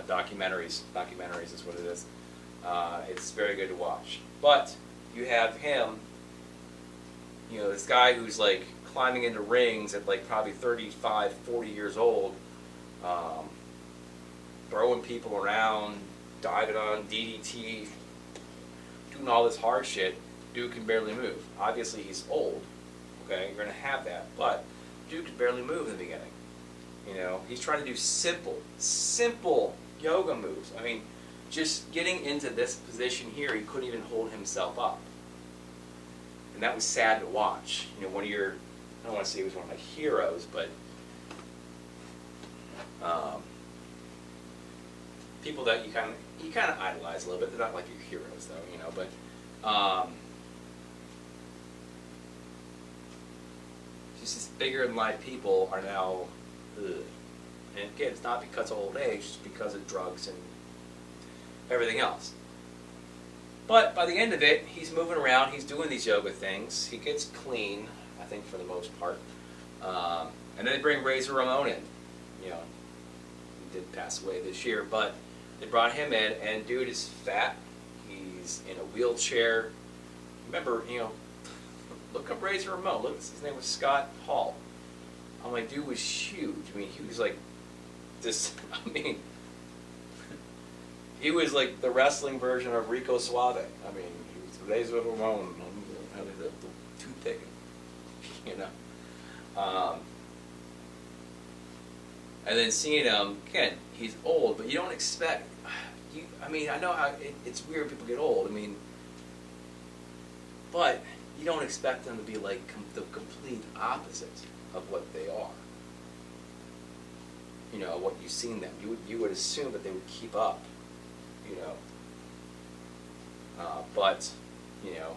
Speaker 3: documentaries is what it is. It's very good to watch. But you have him, this guy who's like climbing into rings at like probably 35, 40 years old, throwing people around, diving on DDT, doing all this hard shit. Dude can barely move. Obviously he's old, okay, you're going to have that, but dude could barely move in the beginning. He's trying to do simple yoga moves. I mean, just getting into this position here, he couldn't even hold himself up. And that was sad to watch. One of your, I don't want to say he was one of my heroes, but people that you kind of idolize a little bit. They're not like your heroes, though, but just these bigger than life people are now, ugh. And again, it's not because of old age, it's because of drugs and everything else. But by the end of it, he's moving around, he's doing these yoga things, he gets clean, I think, for the most part. And then they bring Razor Ramon in. He did pass away this year, but they brought him in, and dude is fat, he's in a wheelchair. Remember, look up Razor Ramon. Look, his name was Scott Hall. I'm like, dude was huge. I mean, he was like this, he was like the wrestling version of Rico Suave. I mean, he was Razor Ramon, the toothpick, And then seeing him, again, he's old, but you don't expect, I know how it's weird when people get old, but you don't expect them to be like the complete opposite of what they are. What you've seen them. You would assume that they would keep up, But, you know,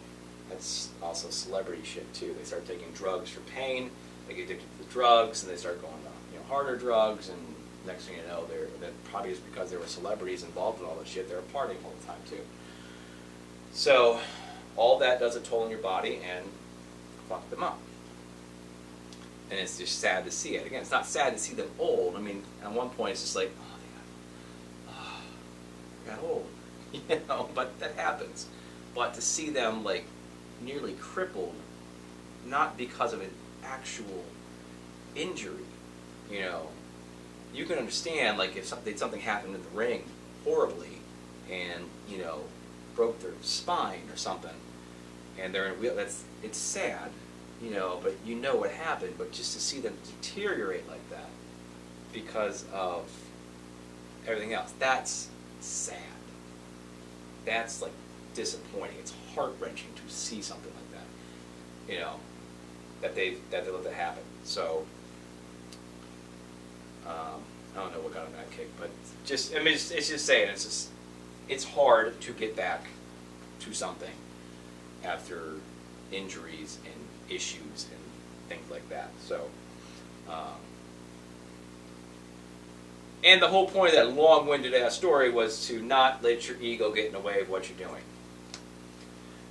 Speaker 3: that's also celebrity shit too. They start taking drugs for pain, they get addicted to the drugs, and they start going on, you know, harder drugs, and next thing you know, that probably is because they were celebrities involved in all this shit. They were partying all the time too. So all that does a toll on your body and fuck them up. And it's just sad to see it. Again, it's not sad to see them old. I mean, at one point it's just like, they got old, you know, but that happens. But to see them like nearly crippled, not because of an actual injury, you know, you can understand like if something happened in the ring horribly, and you know, broke their spine or something, and they're in a wheel. It's sad, you know, but you know what happened. But just to see them deteriorate like that because of everything else, that's sad. That's like disappointing. It's heart-wrenching to see something like that, you know, that they let that happen. So I don't know what got on that kick, but just, I mean, it's just saying, it's hard to get back to something after injuries and issues and things like that. So, and the whole point of that long-winded ass story was to not let your ego get in the way of what you're doing.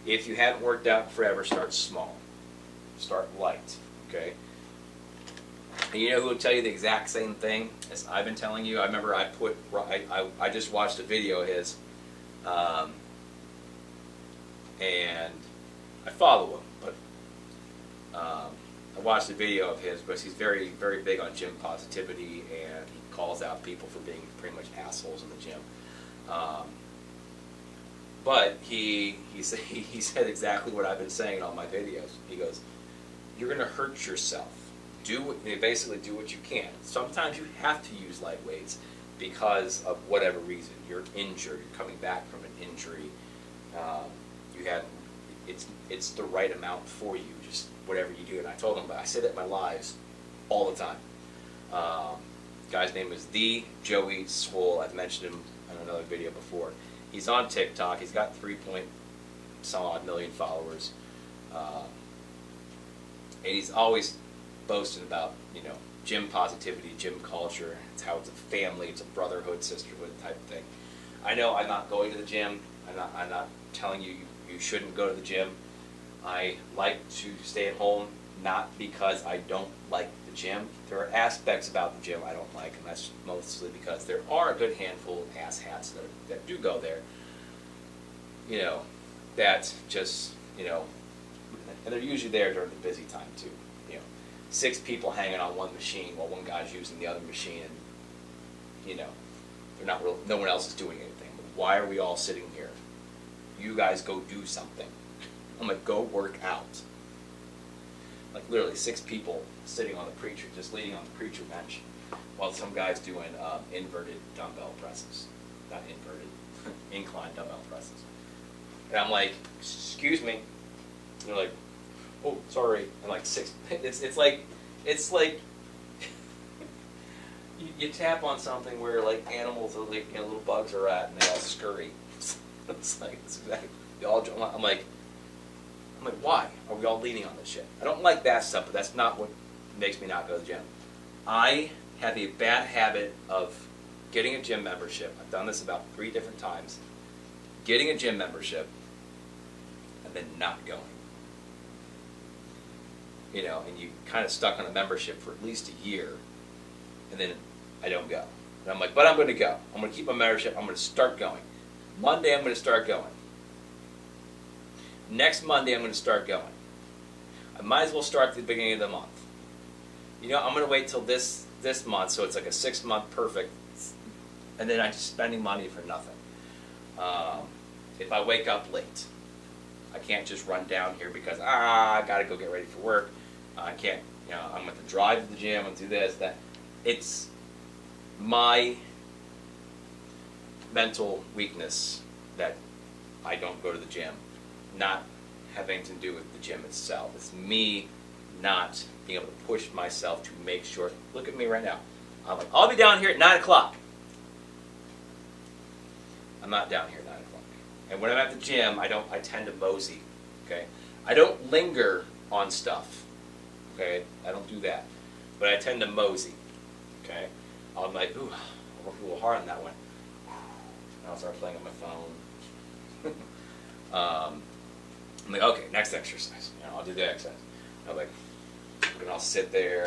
Speaker 3: If you haven't worked out forever, start small. Start light, okay? And you know who will tell you the exact same thing as I've been telling you? I remember I just watched a video of his, and I follow him, but I watched a video of his because he's very, very big on gym positivity, and he calls out people for being pretty much assholes in the gym. But he said exactly what I've been saying in all my videos. He goes, "You're going to hurt yourself. Basically do what you can. Sometimes you have to use light weights because of whatever reason. You're injured. You're coming back from an injury. It's the right amount for you. Just whatever you do." And I told him, but I say that in my lives all the time. Guy's name is the Joey Swole. I've mentioned him in another video before. He's on TikTok. He's got 3-some-odd million followers, and he's always boasting about, you know, gym positivity, gym culture. It's how it's a family, it's a brotherhood, sisterhood type of thing. I know I'm not going to the gym. I'm not telling you you shouldn't go to the gym. I like to stay at home, not because I don't like the gym. There are aspects about the gym I don't like, and that's mostly because there are a good handful of asshats that do go there, you know, that just, you know, and they're usually there during the busy time too. 6 people hanging on one machine while one guy's using the other machine, and you know, no one else is doing anything. But why are we all sitting here? You guys go do something. I'm like, go work out. Like literally 6 people sitting on the preacher, just leaning on the preacher bench, while some guy's doing inverted dumbbell presses. Not inverted, incline dumbbell presses. And I'm like, excuse me. And they're like, oh, sorry. And like 6, it's like you tap on something where like animals, are like, you know, little bugs are at, and they all scurry. It's like, it's exactly, they all. I'm like, why are we all leaning on this shit? I don't like that stuff, but that's not what makes me not go to the gym. I have a bad habit of getting a gym membership. I've done this about 3 different times. Getting a gym membership and then not going. You know, and you kind of stuck on a membership for at least a year, and then I don't go. And I'm like, but I'm going to go. I'm going to keep my membership. I'm going to start going. Monday, I'm going to start going. Next Monday, I'm going to start going. I might as well start at the beginning of the month. You know, I'm going to wait till this month, so it's like a 6-month perfect, and then I'm just spending money for nothing. If I wake up late, I can't just run down here because, I got to go get ready for work. I can't, you know, I'm going to drive to the gym and do this, that. It's my mental weakness that I don't go to the gym, not having to do with the gym itself. It's me not being able to push myself to make sure. Look at me right now. I'm like, I'll be down here at 9 o'clock. I'm not down here at 9 o'clock. And when I'm at the gym, I tend to mosey, okay? I don't linger on stuff, okay? I don't do that. But I tend to mosey, okay? I'm like, ooh, I worked a little hard on that one. And I'll start playing on my phone. I'm like, okay, next exercise. You know, I'll do the exercise. I'm like, and I'll sit there,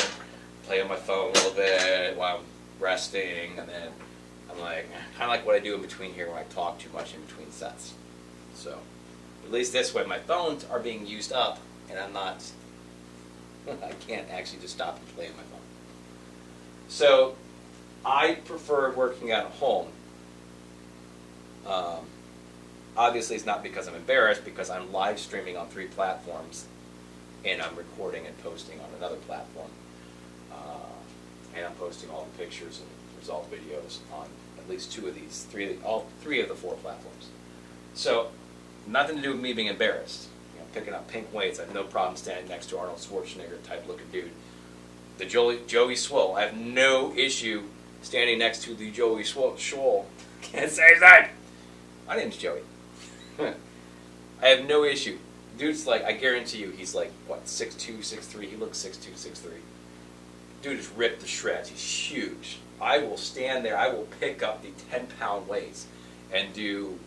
Speaker 3: play on my phone a little bit while I'm resting, and then I'm like, kind of like what I do in between here when I talk too much in between sets. So, at least this way my phones are being used up, and I'm not, I can't actually just stop and play on my phone. So, I prefer working out at home. Obviously, it's not because I'm embarrassed, because I'm live streaming on 3 platforms, and I'm recording and posting on another platform. And I'm posting all the pictures and result videos on at least 2 of these, all 3 of the 4 platforms. So, nothing to do with me being embarrassed. You know, picking up pink weights, I have no problem standing next to Arnold Schwarzenegger type looking dude. The Joey Swole, I have no issue standing next to the Joey Swole. Can't say his name. My name's Joey. I have no issue. Dude's like, I guarantee you, he's like, what, 6'2", 6'3", he looks 6'2", 6'3". Dude is ripped to shreds, he's huge. I will stand there, I will pick up the 10-pound weights and do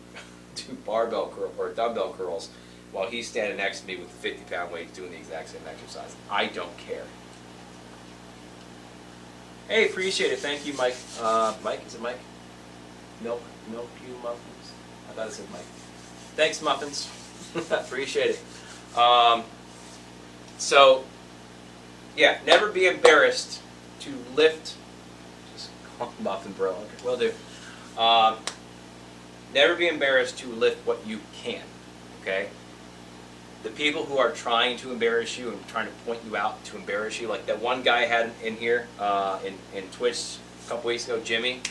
Speaker 3: barbell curl or dumbbell curls while he's standing next to me with the 50-pound weights doing the exact same exercise. I don't care. Hey, appreciate it. Thank you, Mike. Mike, is it Mike? Milk you muffins? I thought it said Mike. Thanks, muffins. Appreciate it. So, yeah, never be embarrassed to lift. Just call him Muffin Bro. Okay, will do. Never be embarrassed to lift what you can. Okay. The people who are trying to embarrass you and trying to point you out to embarrass you, like that one guy I had in here in Twitch a couple weeks ago, Jimmy.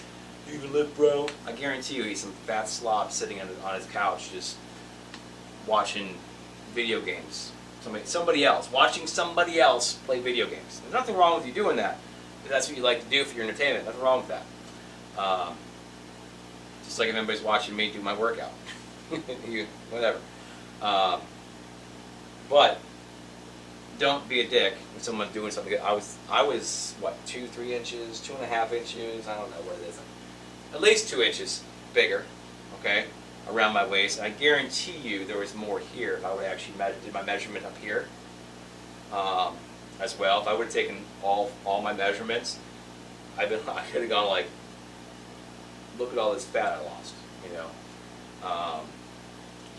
Speaker 3: You can lift, bro. I guarantee you, he's some fat slob sitting on his couch just watching video games. Somebody else, watching somebody else play video games. There's nothing wrong with you doing that. If that's what you like to do for your entertainment. Nothing wrong with that. Just like if anybody's watching me do my workout. Whatever. But don't be a dick when someone's doing something. I was what, 2-3 inches, 2.5 inches. I don't know what it is. At least 2 inches bigger. Okay. Around my waist. I guarantee you there was more here if I would actually did my measurement up here as well. If I would have taken all my measurements, I could have gone like, look at all this fat I lost, you know,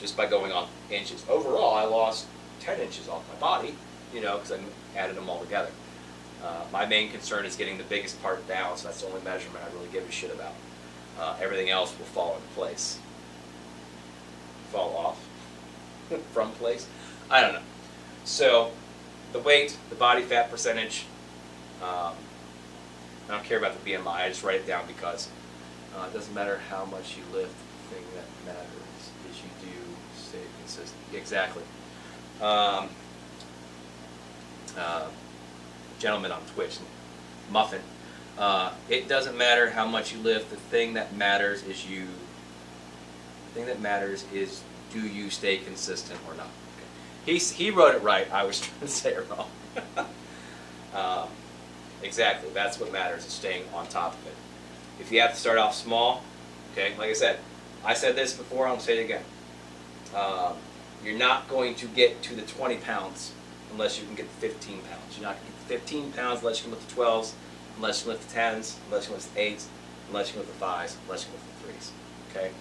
Speaker 3: just by going off inches. Overall, I lost 10 inches off my body, you know, because I added them all together. My main concern is getting the biggest part down, so that's the only measurement I really give a shit about. Everything else will fall into place. Fall off from place. I don't know. So the weight, the body fat percentage, I don't care about the BMI. I just write it down because it doesn't matter how much you lift. The thing that matters is you do stay consistent. Exactly. Gentleman on Twitch, Muffin. It doesn't matter how much you lift. The thing that matters is you. The thing that matters is, do you stay consistent or not? Okay. He wrote it right. I was trying to say it wrong. Exactly. That's what matters, is staying on top of it. If you have to start off small, okay, like I said this before, I'll say it again. You're not going to get to the 20 pounds unless you can get the 15 pounds. You're not going to get the 15 pounds unless you can lift the 12s, unless you can lift the 10s, unless you can lift the 8s, unless you can lift the 5s, unless you can lift the 3s. Okay?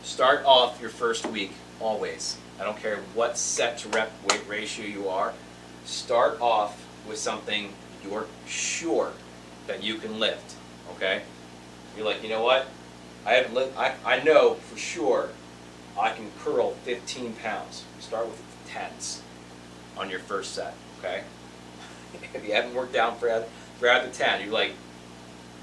Speaker 3: Start off your first week, always. I don't care what set to rep weight ratio you are. Start off with something you're sure that you can lift. Okay? You're like, you know what? I know for sure I can curl 15 pounds. Start with the 10s on your first set. Okay? If you haven't worked down grab the 10. You're like,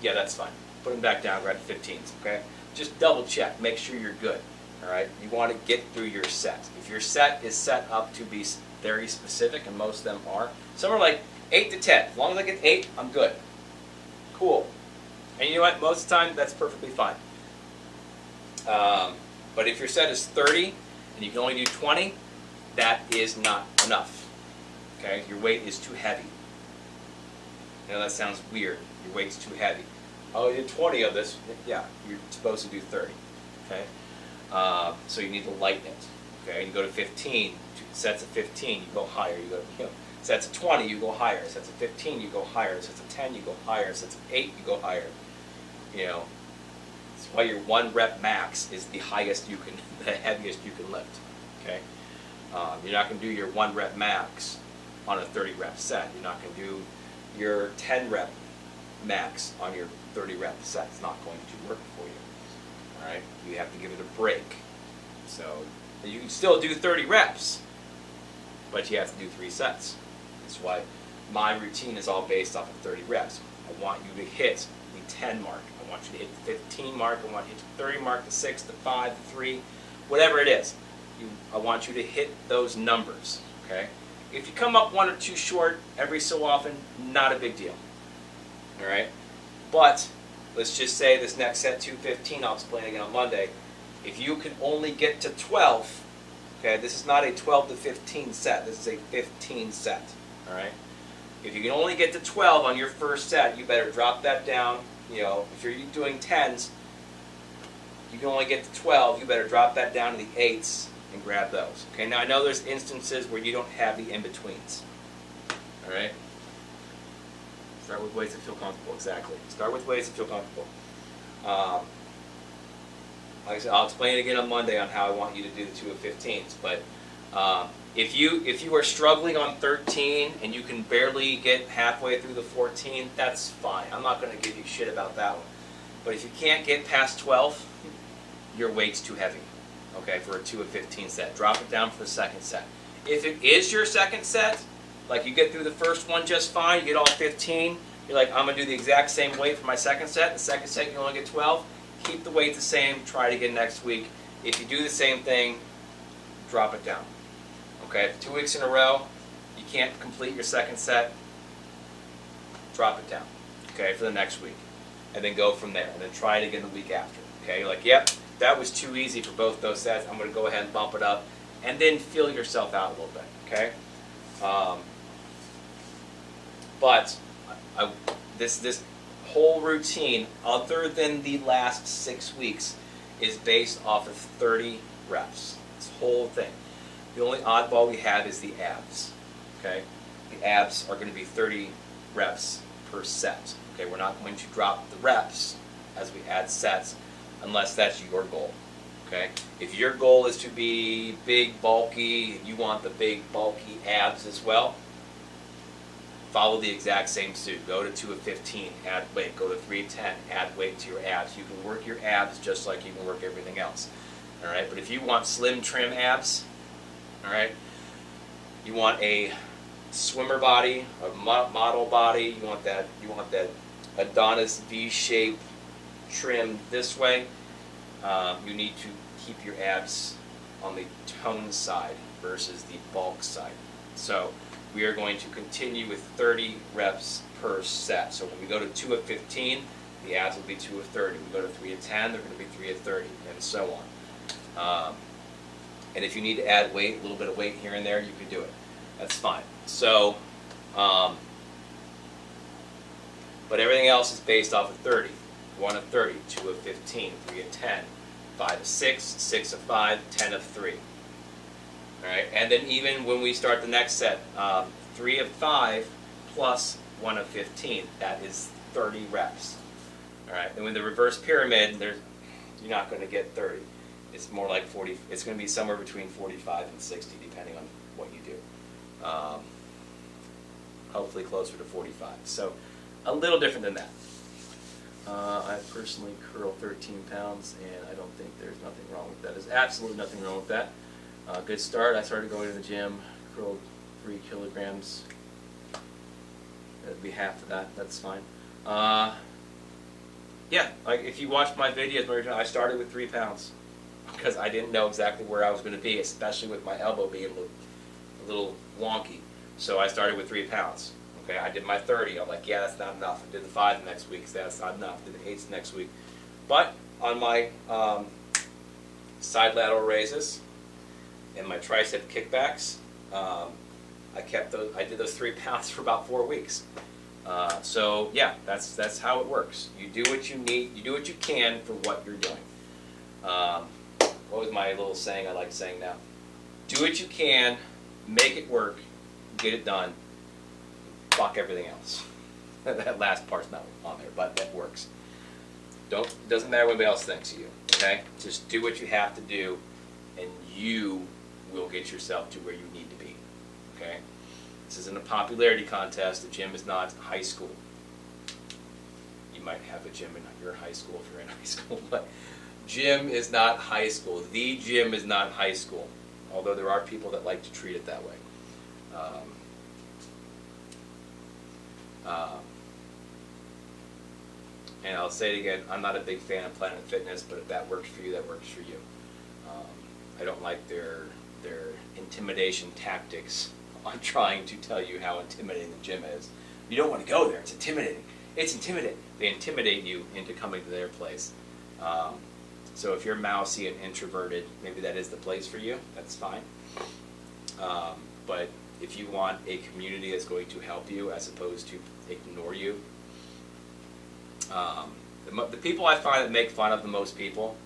Speaker 3: yeah, that's fine. Put them back down, grab the 15s, okay? Just double check, make sure you're good, all right? You want to get through your set. If your set is set up to be very specific, and most of them are, some are like 8 to 10. As long as I get 8, I'm good. Cool. And you know what? Most of the time, that's perfectly fine. But if your set is 30 and you can only do 20, that is not enough. Okay, your weight is too heavy. You know, that sounds weird. Your weight's too heavy. Oh, you did 20 of this. Yeah, you're supposed to do 30. Okay, so you need to lighten it. Okay, you go to 15. Sets of 15, you go higher. You go, sets of 20, you go higher. Sets of 15, you go higher. Sets of 10, you go higher. Sets of 8, you go higher. You know, that's why your 1 rep max is the highest you can, the heaviest you can lift. Okay, you're not going to do your 1 rep max on a 30 rep set. You're not going to do your 10 rep max on your 30 rep set. It's not going to work for you. All right, you have to give it a break. So you can still do 30 reps, but you have to do 3 sets. That's why my routine is all based off of 30 reps. I want you to hit the 10 mark. I want you to hit the 15 mark. I want you to hit the 30 mark, the 6, the 5, the 3, whatever it is. I want you to hit those numbers. Okay? If you come up 1 or 2 short every so often, not a big deal. All right? But let's just say this next set, 215, I'll explain again on Monday. If you can only get to 12, okay, this is not a 12 to 15 set. This is a 15 set. All right? If you can only get to 12 on your first set, you better drop that down. You know, if you're doing 10s, you can only get to 12. You better drop that down to the 8s and grab those. Okay? Now I know there's instances where you don't have the in-betweens. All right? Start with weights that feel comfortable. Exactly. Start with weights that feel comfortable. Like I said, I'll explain it again on Monday on how I want you to do the 2 of 15s. But if you are struggling on 13 and you can barely get halfway through the 14, that's fine. I'm not going to give you shit about that one. But if you can't get past 12, your weight's too heavy. Okay, for a 2 of 15 set, drop it down for the second set. If it is your second set, like you get through the first one just fine, you get all 15. You're like, I'm going to do the exact same weight for my second set. The second set you only get 12. Keep the weight the same, try it again next week. If you do the same thing, drop it down. Okay, if 2 weeks in a row, you can't complete your second set, drop it down, okay, for the next week. And then go from there, and then try it again the week after. Okay, you're like, yep, that was too easy for both those sets. I'm going to go ahead and bump it up, and then feel yourself out a little bit, okay? But this whole routine, other than the last 6 weeks, is based off of 30 reps. This whole thing. The only oddball we have is the abs. Okay? The abs are going to be 30 reps per set. Okay? We're not going to drop the reps as we add sets unless that's your goal. Okay? If your goal is to be big, bulky, and you want the big, bulky abs as well, follow the exact same suit. Go to 2 of 15, add weight. Go to 3 of 10, add weight to your abs. You can work your abs just like you can work everything else. All right? But if you want slim, trim abs, all right, you want a swimmer body, a model body, you want that Adonis V-shape trim this way, you need to keep your abs on the tone side versus the bulk side. So we are going to continue with 30 reps per set. So when we go to 2 of 15, the abs will be 2 of 30. We go to 3 of 10, they're going to be 3 of 30, and so on. And if you need to add weight, a little bit of weight here and there, you can do it. That's fine. So, but everything else is based off of 30. 1 of 30, 2 of 15, 3 of 10, 5 of 6, 6 of 5, 10 of 3. All right, and then even when we start the next set, 3 of 5 plus 1 of 15, that is 30 reps. All right, and with the reverse pyramid, you're not going to get 30. It's more like 40. It's going to be somewhere between 45 and 60, depending on what you do. Hopefully closer to 45. So a little different than that. I personally curl 13 pounds, and I don't think there's nothing wrong with that. There's absolutely nothing wrong with that. Good start. I started going to the gym, curled 3 kilograms. That'd be half of that. That's fine. Yeah, like if you watched my videos, I started with 3 pounds because I didn't know exactly where I was going to be, especially with my elbow being a little wonky. So I started with 3 pounds. Okay, I did my 30. I'm like, yeah, that's not enough. I did the 5 next week. So that's not enough. I did the 8s next week. But on my side lateral raises and my tricep kickbacks. I did those 3 pounds for about 4 weeks. So yeah, that's how it works. You do what you need, you do what you can for what you're doing. What was my little saying I like saying now? Do what you can, make it work, get it done, fuck everything else. That last part's not on there, but that works. Doesn't matter what anybody else thinks of you, okay? Just do what you have to do, and you will get yourself to where you need to be, okay? This isn't a popularity contest. The gym is not high school. You might have a gym in your high school if you're in high school, but gym is not high school. The gym is not high school, although there are people that like to treat it that way. And I'll say it again, I'm not a big fan of Planet Fitness, but if that works for you, that works for you. I don't like their intimidation tactics on trying to tell you how intimidating the gym is. You don't want to go there, it's intimidating. It's intimidating. They intimidate you into coming to their place. So if you're mousy and introverted, maybe that is the place for you, that's fine. But if you want a community that's going to help you as opposed to ignore you, the people I find that make fun of the most people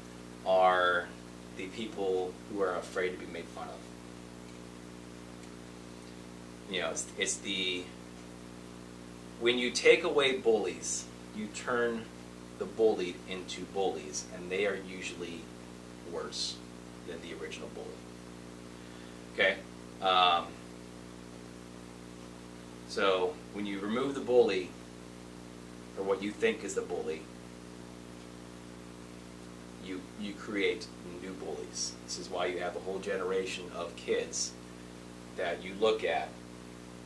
Speaker 3: are the people who are afraid to be made fun of. You know, it's when you take away bullies, you turn the bullied into bullies, and they are usually worse than the original bully. Okay? So when you remove the bully, or what you think is the bully, you create new bullies. This is why you have a whole generation of kids that you look at.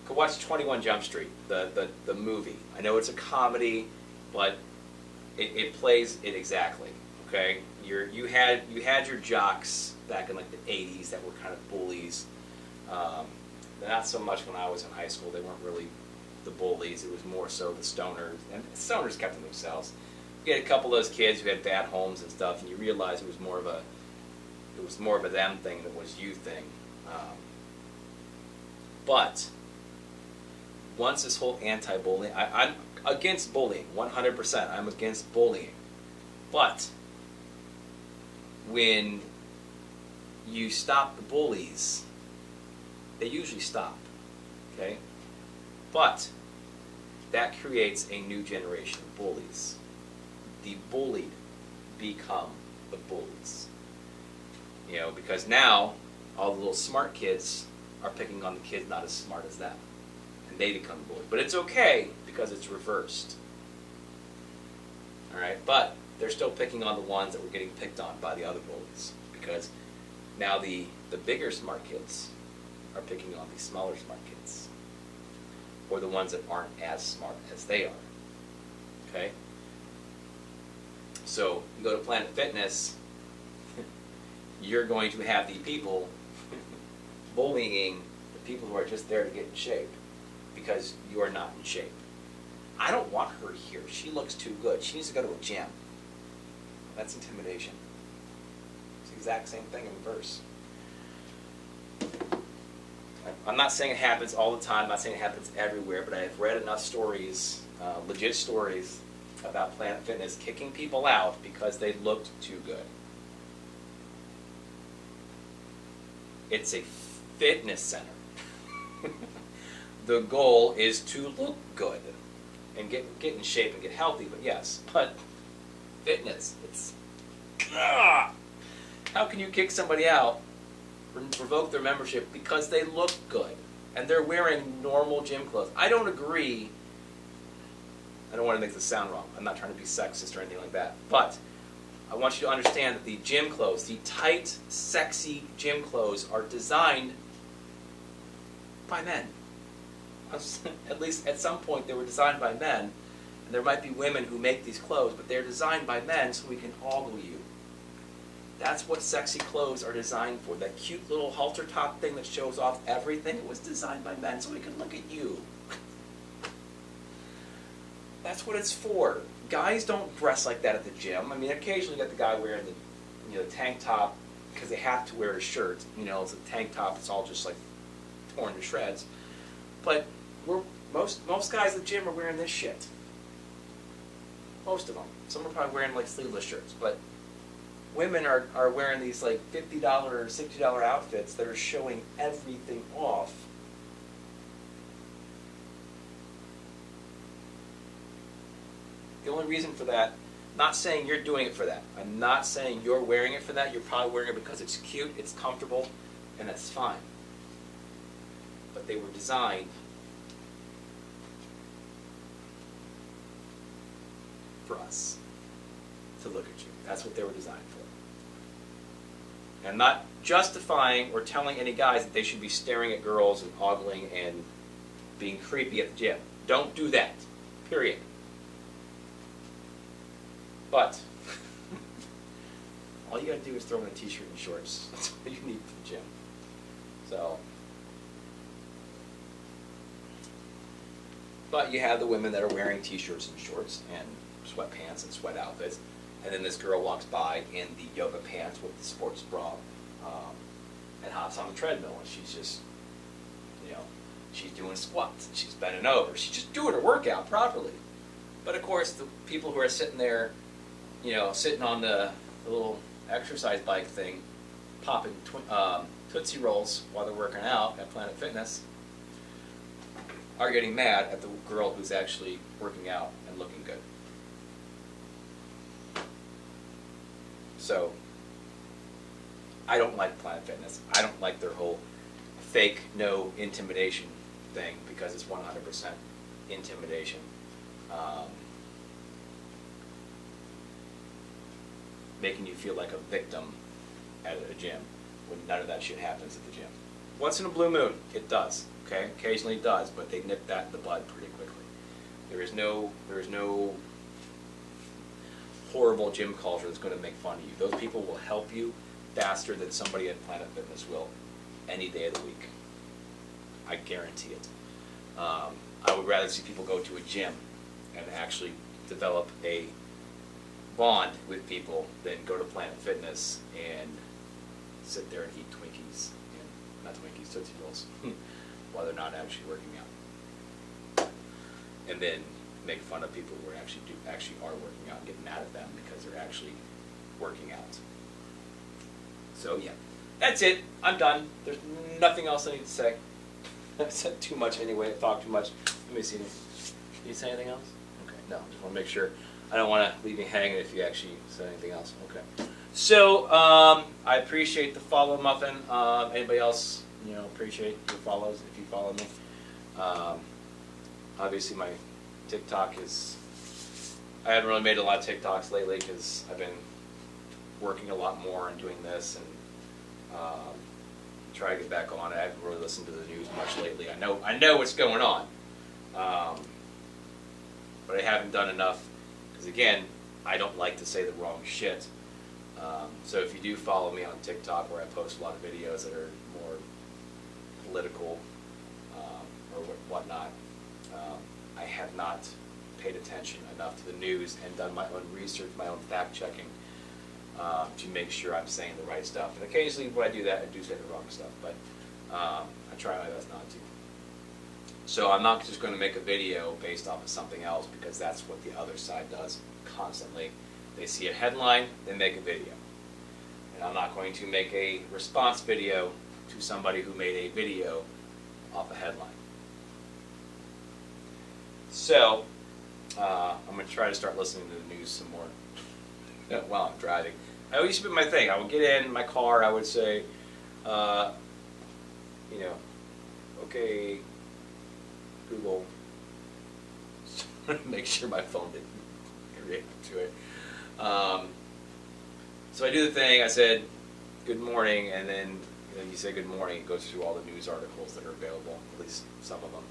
Speaker 3: Go watch 21 Jump Street, the movie. I know it's a comedy, but it plays it exactly. Okay, you had your jocks back in like the 80s that were kind of bullies. Not so much when I was in high school. They weren't really the bullies. It was more so the stoners, and the stoners kept to themselves. You had a couple of those kids who had bad homes and stuff, and you realize it was more of a them thing than it was you thing. But once this whole anti-bullying, I'm against bullying, 100%. I'm against bullying. But when you stop the bullies, they usually stop, okay? But that creates a new generation of bullies. The bullied become the bullies. You know, because now all the little smart kids are picking on the kids not as smart as them. And they become bullied. But it's okay because it's reversed. Alright? But they're still picking on the ones that were getting picked on by the other bullies. Because now the bigger smart kids are picking on the smaller smart kids. Or the ones that aren't as smart as they are. Okay? So, you go to Planet Fitness, you're going to have the people bullying the people who are just there to get in shape because you are not in shape. I don't want her here. She looks too good. She needs to go to a gym. That's intimidation. It's the exact same thing in reverse. I'm not saying it happens all the time. I'm not saying it happens everywhere, but I have read enough stories, legit stories, about Planet Fitness kicking people out because they looked too good. It's a fitness center. The goal is to look good and get in shape and get healthy, but yes, but fitness, it's... How can you kick somebody out, revoke their membership because they look good and they're wearing normal gym clothes? I don't agree. I don't want to make this sound wrong. I'm not trying to be sexist or anything like that. But I want you to understand that the gym clothes, the tight, sexy gym clothes are designed by men. At least at some point they were designed by men. And there might be women who make these clothes, but they're designed by men so we can ogle you. That's what sexy clothes are designed for. That cute little halter top thing that shows off everything, it was designed by men so we can look at you. That's what it's for. Guys don't dress like that at the gym. I mean, occasionally you get the guy wearing the tank top because they have to wear a shirt. You know, it's a tank top. It's all just like torn to shreds. But most guys at the gym are wearing this shit. Most of them. Some are probably wearing like sleeveless shirts, but women are wearing these like $50 or $60 outfits that are showing everything off. The only reason for that, not saying you're doing it for that. I'm not saying you're wearing it for that. You're probably wearing it because it's cute, it's comfortable, and that's fine. But they were designed for us to look at you. That's what they were designed for. And I'm not justifying or telling any guys that they should be staring at girls and ogling and being creepy at the gym. Don't do that. Period. But all you gotta do is throw in a t-shirt and shorts. That's what you need for the gym. So, but you have the women that are wearing t-shirts and shorts and sweatpants and sweat outfits, and then this girl walks by in the yoga pants with the sports bra and hops on the treadmill, and she's just, you know, she's doing squats, and she's bending over, she's just doing her workout properly. But of course, the people who are sitting there, you know, sitting on the little exercise bike thing, popping Tootsie Rolls while they're working out at Planet Fitness, are getting mad at the girl who's actually working out and looking good. So, I don't like Planet Fitness. I don't like their whole fake no intimidation thing, because it's 100% intimidation. Making you feel like a victim at a gym when none of that shit happens at the gym. Once in a blue moon, it does. Okay, occasionally it does, but they nip that in the bud pretty quickly. There is no horrible gym culture that's going to make fun of you. Those people will help you faster than somebody at Planet Fitness will any day of the week. I guarantee it. I would rather see people go to a gym and actually develop a bond with people than go to Planet Fitness and sit there and eat Twinkies, and not Twinkies, Tootsie Rolls, while they're not actually working out. And then make fun of people who actually are working out and get mad at them because they're actually working out. So yeah, that's it. I'm done. There's nothing else I need to say. I've said too much anyway. I talked too much. Let me see. Did you say anything else? Okay. No, just want to make sure. I don't want to leave you hanging if you actually said anything else. Okay. So I appreciate the follow, Muffin. Anybody else, you know, appreciate your follows if you follow me. Obviously, my TikTok is. I haven't really made a lot of TikToks lately because I've been working a lot more and doing this, and try to get back on it. I haven't really listened to the news much lately. I know what's going on, but I haven't done enough because, again, I don't like to say the wrong shit. So if you do follow me on TikTok, where I post a lot of videos that are more political or whatnot, I have not paid attention enough to the news and done my own research, my own fact checking, to make sure I'm saying the right stuff. And occasionally when I do that, I do say the wrong stuff, but I try my best not to. So I'm not just going to make a video based off of something else, because that's what the other side does constantly. They see a headline, they make a video. And I'm not going to make a response video to somebody who made a video off a headline. So I'm going to try to start listening to the news some more while I'm driving. That used to be my thing. I would get in my car, I would say, you know, okay, Google, make sure my phone didn't react to it. So I do the thing, I said, good morning, and then you say good morning, it goes through all the news articles that are available, at least some of them.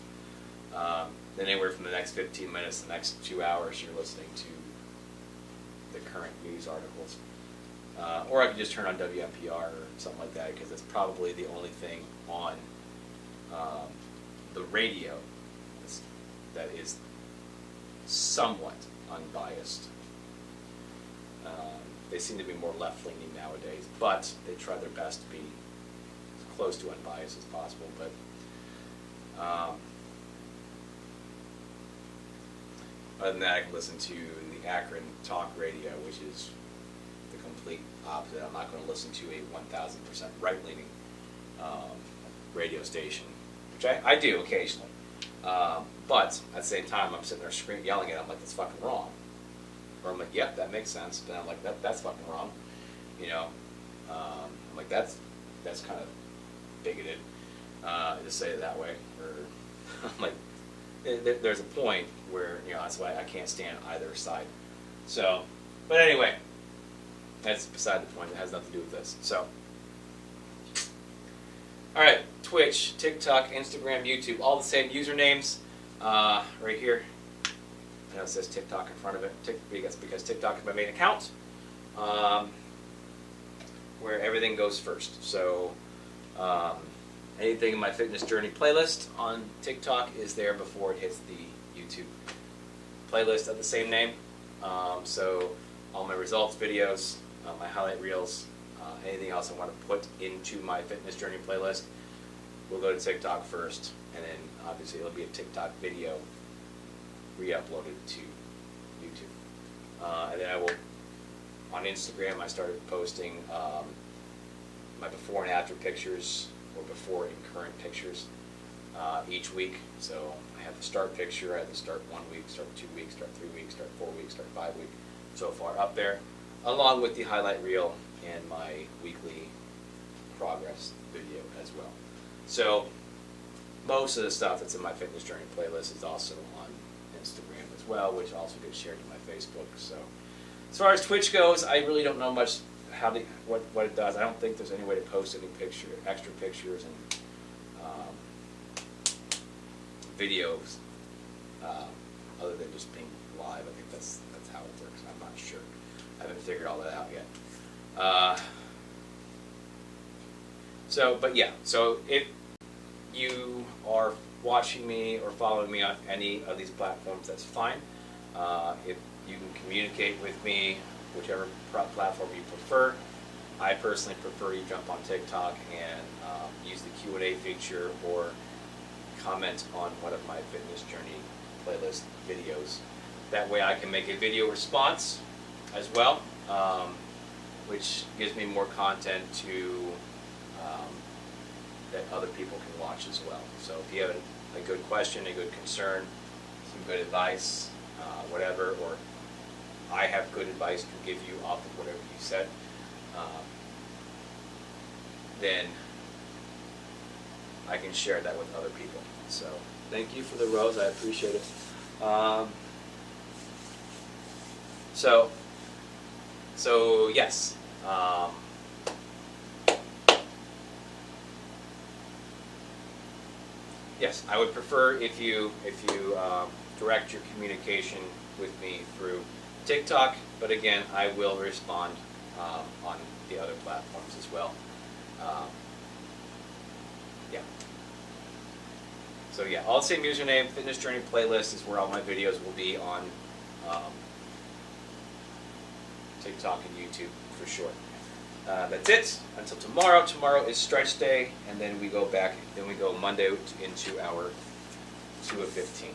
Speaker 3: Then anywhere from the next 15 minutes, the next 2 hours, you're listening to the current news articles. Or I could just turn on WNPR or something like that, because it's probably the only thing on the radio that is somewhat unbiased. they seem to be more left-leaning nowadays, but they try their best to be as close to unbiased as possible. But other than that, I can listen to the Akron Talk Radio, which is the complete opposite. I'm not going to listen to a 1,000% right-leaning radio station, which I do occasionally. But at the same time, I'm sitting there screaming, yelling at it. I'm like, that's fucking wrong. Or I'm like, yep, that makes sense. But I'm like, that's fucking wrong. You know, I'm like, that's kind of bigoted to say it that way. Or I'm like, there's a point where, you know, that's why I can't stand either side. So, but anyway, that's beside the point. It has nothing to do with this. So, all right, Twitch, TikTok, Instagram, YouTube, all the same usernames right here. I know it says TikTok in front of it because TikTok is my main account, where everything goes first. So anything in my fitness journey playlist on TikTok is there before it hits the YouTube playlist of the same name. So all my results videos, my highlight reels, anything else I want to put into my fitness journey playlist will go to TikTok first, and then obviously it'll be a TikTok video re-uploaded to YouTube. And then I will, on Instagram, I started posting my before and after pictures, or before and current pictures each week. So I have the start picture, I have the start 1 week, start 2 weeks, start 3 weeks, start 4 weeks, start 5 weeks, so far up there, along with the highlight reel and my weekly progress video as well. So most of the stuff that's in my fitness journey playlist is also on Instagram as well, which also gets shared to my Facebook. So as far as Twitch goes, I really don't know much what it does. I don't think there's any way to post any extra pictures and videos other than just being live. I think that's how it works. I'm not sure. I haven't figured all that out yet. So if you are watching me or following me on any of these platforms, that's fine. If you can communicate with me, whichever platform you prefer. I personally prefer you jump on TikTok and use the Q&A feature or comment on one of my fitness journey playlist videos. That way I can make a video response as well, which gives me more content to that other people can watch as well. So if you have a good question, a good concern, some good advice, whatever, or I have good advice to give you off of whatever you said, then I can share that with other people. So thank you for the rose, I appreciate it. So yes. Yes, I would prefer if you direct your communication with me through TikTok, but again, I will respond on the other platforms as well. Yeah. So yeah, all the same username, Fitness Journey Playlist is where all my videos will be on TikTok and YouTube for sure. That's it. Until tomorrow. Tomorrow is stretch day, and then we go back. Then we go Monday into our 2 of 15.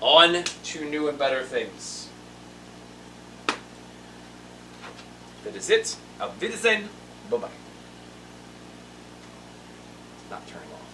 Speaker 3: On to new and better things. That is it. Auf Wiedersehen. Bye bye. It's not turning off.